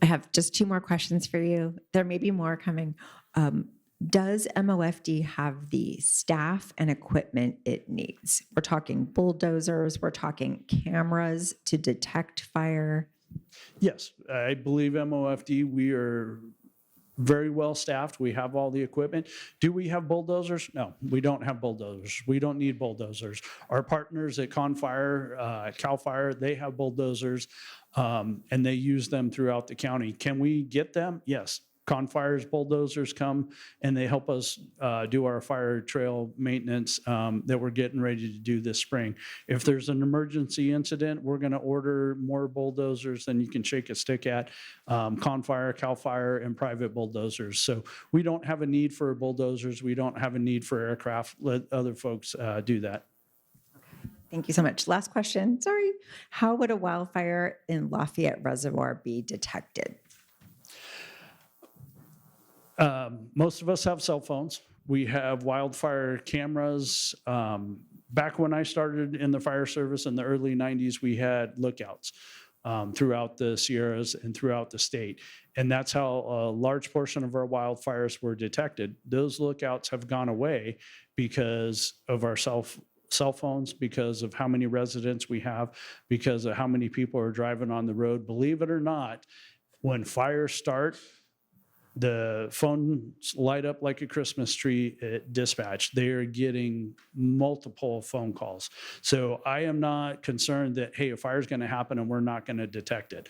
I have just 2 more questions for you. There may be more coming. Does MOFD have the staff and equipment it needs? We're talking bulldozers, we're talking cameras to detect fire. Yes, I believe MOFD, we are very well staffed. We have all the equipment. Do we have bulldozers? No, we don't have bulldozers. We don't need bulldozers. Our partners at Confire, CAL FIRE, they have bulldozers, and they use them throughout the county. Can we get them? Yes. Confire's bulldozers come and they help us do our fire trail maintenance that we're getting ready to do this spring. If there's an emergency incident, we're going to order more bulldozers than you can shake a stick at. Confire, CAL FIRE, and private bulldozers. So we don't have a need for bulldozers. We don't have a need for aircraft. Let other folks do that. Thank you so much. Last question. Sorry. How would a wildfire in Lafayette Reservoir be detected? Most of us have cell phones. We have wildfire cameras. Back when I started in the fire service in the early 90s, we had lookouts throughout the Sierras and throughout the state. And that's how a large portion of our wildfires were detected. Those lookouts have gone away because of our cell phones, because of how many residents we have, because of how many people are driving on the road. Believe it or not, when fires start, the phones light up like a Christmas tree at dispatch. They are getting multiple phone calls. So I am not concerned that, hey, a fire is going to happen and we're not going to detect it.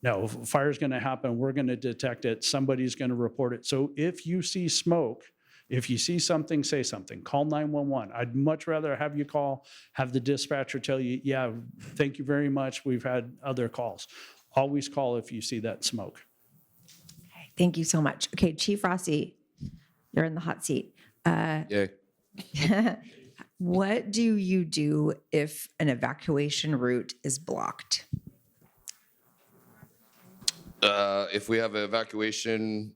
No, if a fire is going to happen, we're going to detect it. Somebody's going to report it. So if you see smoke, if you see something, say something. Call 911. I'd much rather have you call, have the dispatcher tell you, yeah, thank you very much. We've had other calls. Always call if you see that smoke. Thank you so much. Okay, Chief Rossi, you're in the hot seat. Yay. What do you do if an evacuation route is blocked? If we have an evacuation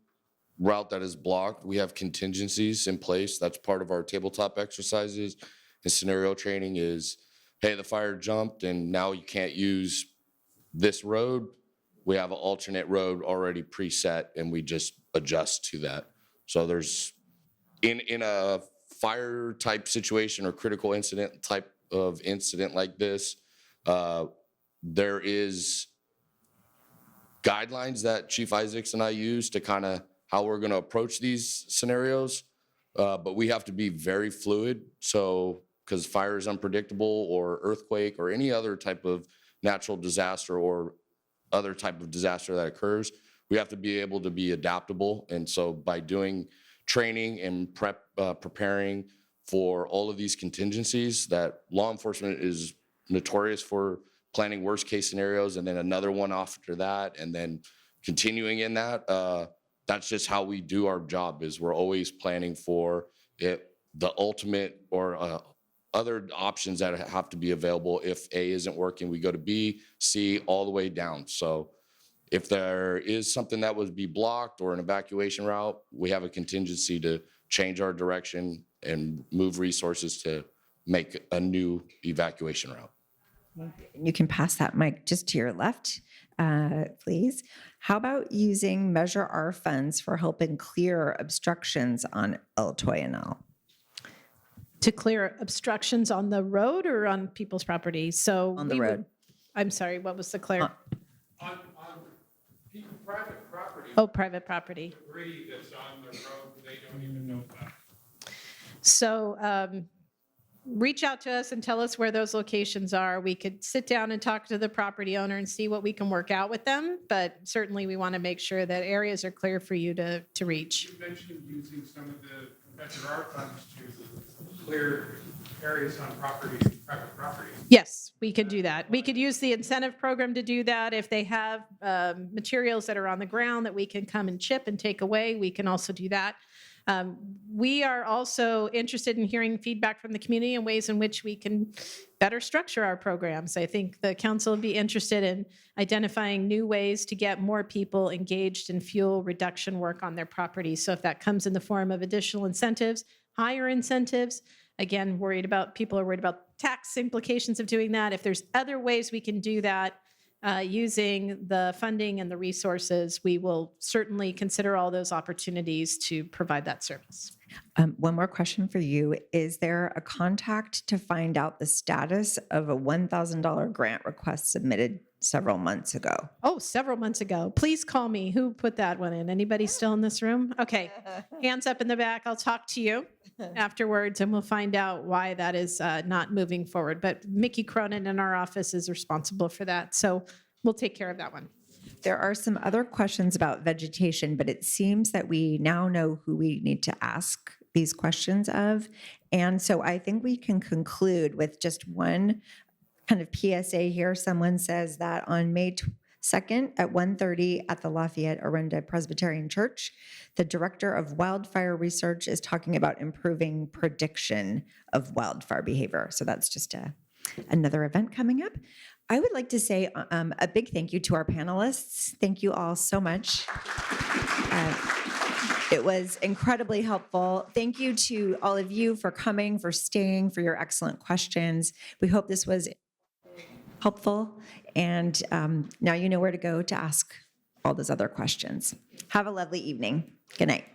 route that is blocked, we have contingencies in place. That's part of our tabletop exercises and scenario training is, hey, the fire jumped and now you can't use this road. We have an alternate road already preset and we just adjust to that. So there's, in a fire type situation or critical incident type of incident like this, there is guidelines that Chief Isaacs and I use to kind of how we're going to approach these scenarios. But we have to be very fluid. So, because fire is unpredictable or earthquake or any other type of natural disaster or other type of disaster that occurs, we have to be able to be adaptable. And so by doing training and preparing for all of these contingencies, that law enforcement is notorious for planning worst case scenarios and then another one after that and then continuing in that. That's just how we do our job is we're always planning for it, the ultimate or other options that have to be available. If A isn't working, we go to B, C, all the way down. So if there is something that would be blocked or an evacuation route, we have a contingency to change our direction and move resources to make a new evacuation route. You can pass that mic just to your left, please. How about using Measure R funds for helping clear obstructions on El Toyanal? To clear obstructions on the road or on people's property? So On the we would- road. I'm sorry, what was the clear? On private property, Oh, private property. debris that's on the road, they don't even know about. So reach out to us and tell us where those locations are. We could sit down and talk to the property owner and see what we can work out with them. But certainly we want to make sure that areas are clear for you to reach. You mentioned using some of the Measure R funds to clear areas on properties, private properties. Yes, we could do that. We could use the incentive program to do that. If they have materials that are on the ground that we can come and chip and take away, we can also do that. We are also interested in hearing feedback from the community and ways in which we can better structure our programs. I think the council would be interested in identifying new ways to get more people engaged in fuel reduction work on their property. So if that comes in the form of additional incentives, higher incentives, again, people are worried about tax implications of doing that. If there's other ways we can do that, using the funding and the resources, we will certainly consider all those opportunities to provide that service. One more question for you. Is there a contact to find out the status of a $1,000 grant request submitted several months ago? Oh, several months ago. Please call me. Who put that one in? Anybody still in this room? Okay. Hands up in the back. I'll talk to you afterwards and we'll find out why that is not moving forward. But Mickey Cronin in our office is responsible for that. So we'll take care of that one. There are some other questions about vegetation, but it seems that we now know who we need to ask these questions of. And so I think we can conclude with just one kind of PSA here. Someone says that on May 2nd at 1:30 at the Lafayette Orinda Presbyterian Church, the director of wildfire research is talking about improving prediction of wildfire behavior. So that's just another event coming up. I would like to say a big thank you to our panelists. Thank you all so much. It was incredibly helpful. Thank you to all of you for coming, for staying, for your excellent questions. We hope this was helpful. And now you know where to go to ask all those other questions. Have a lovely evening. Good night.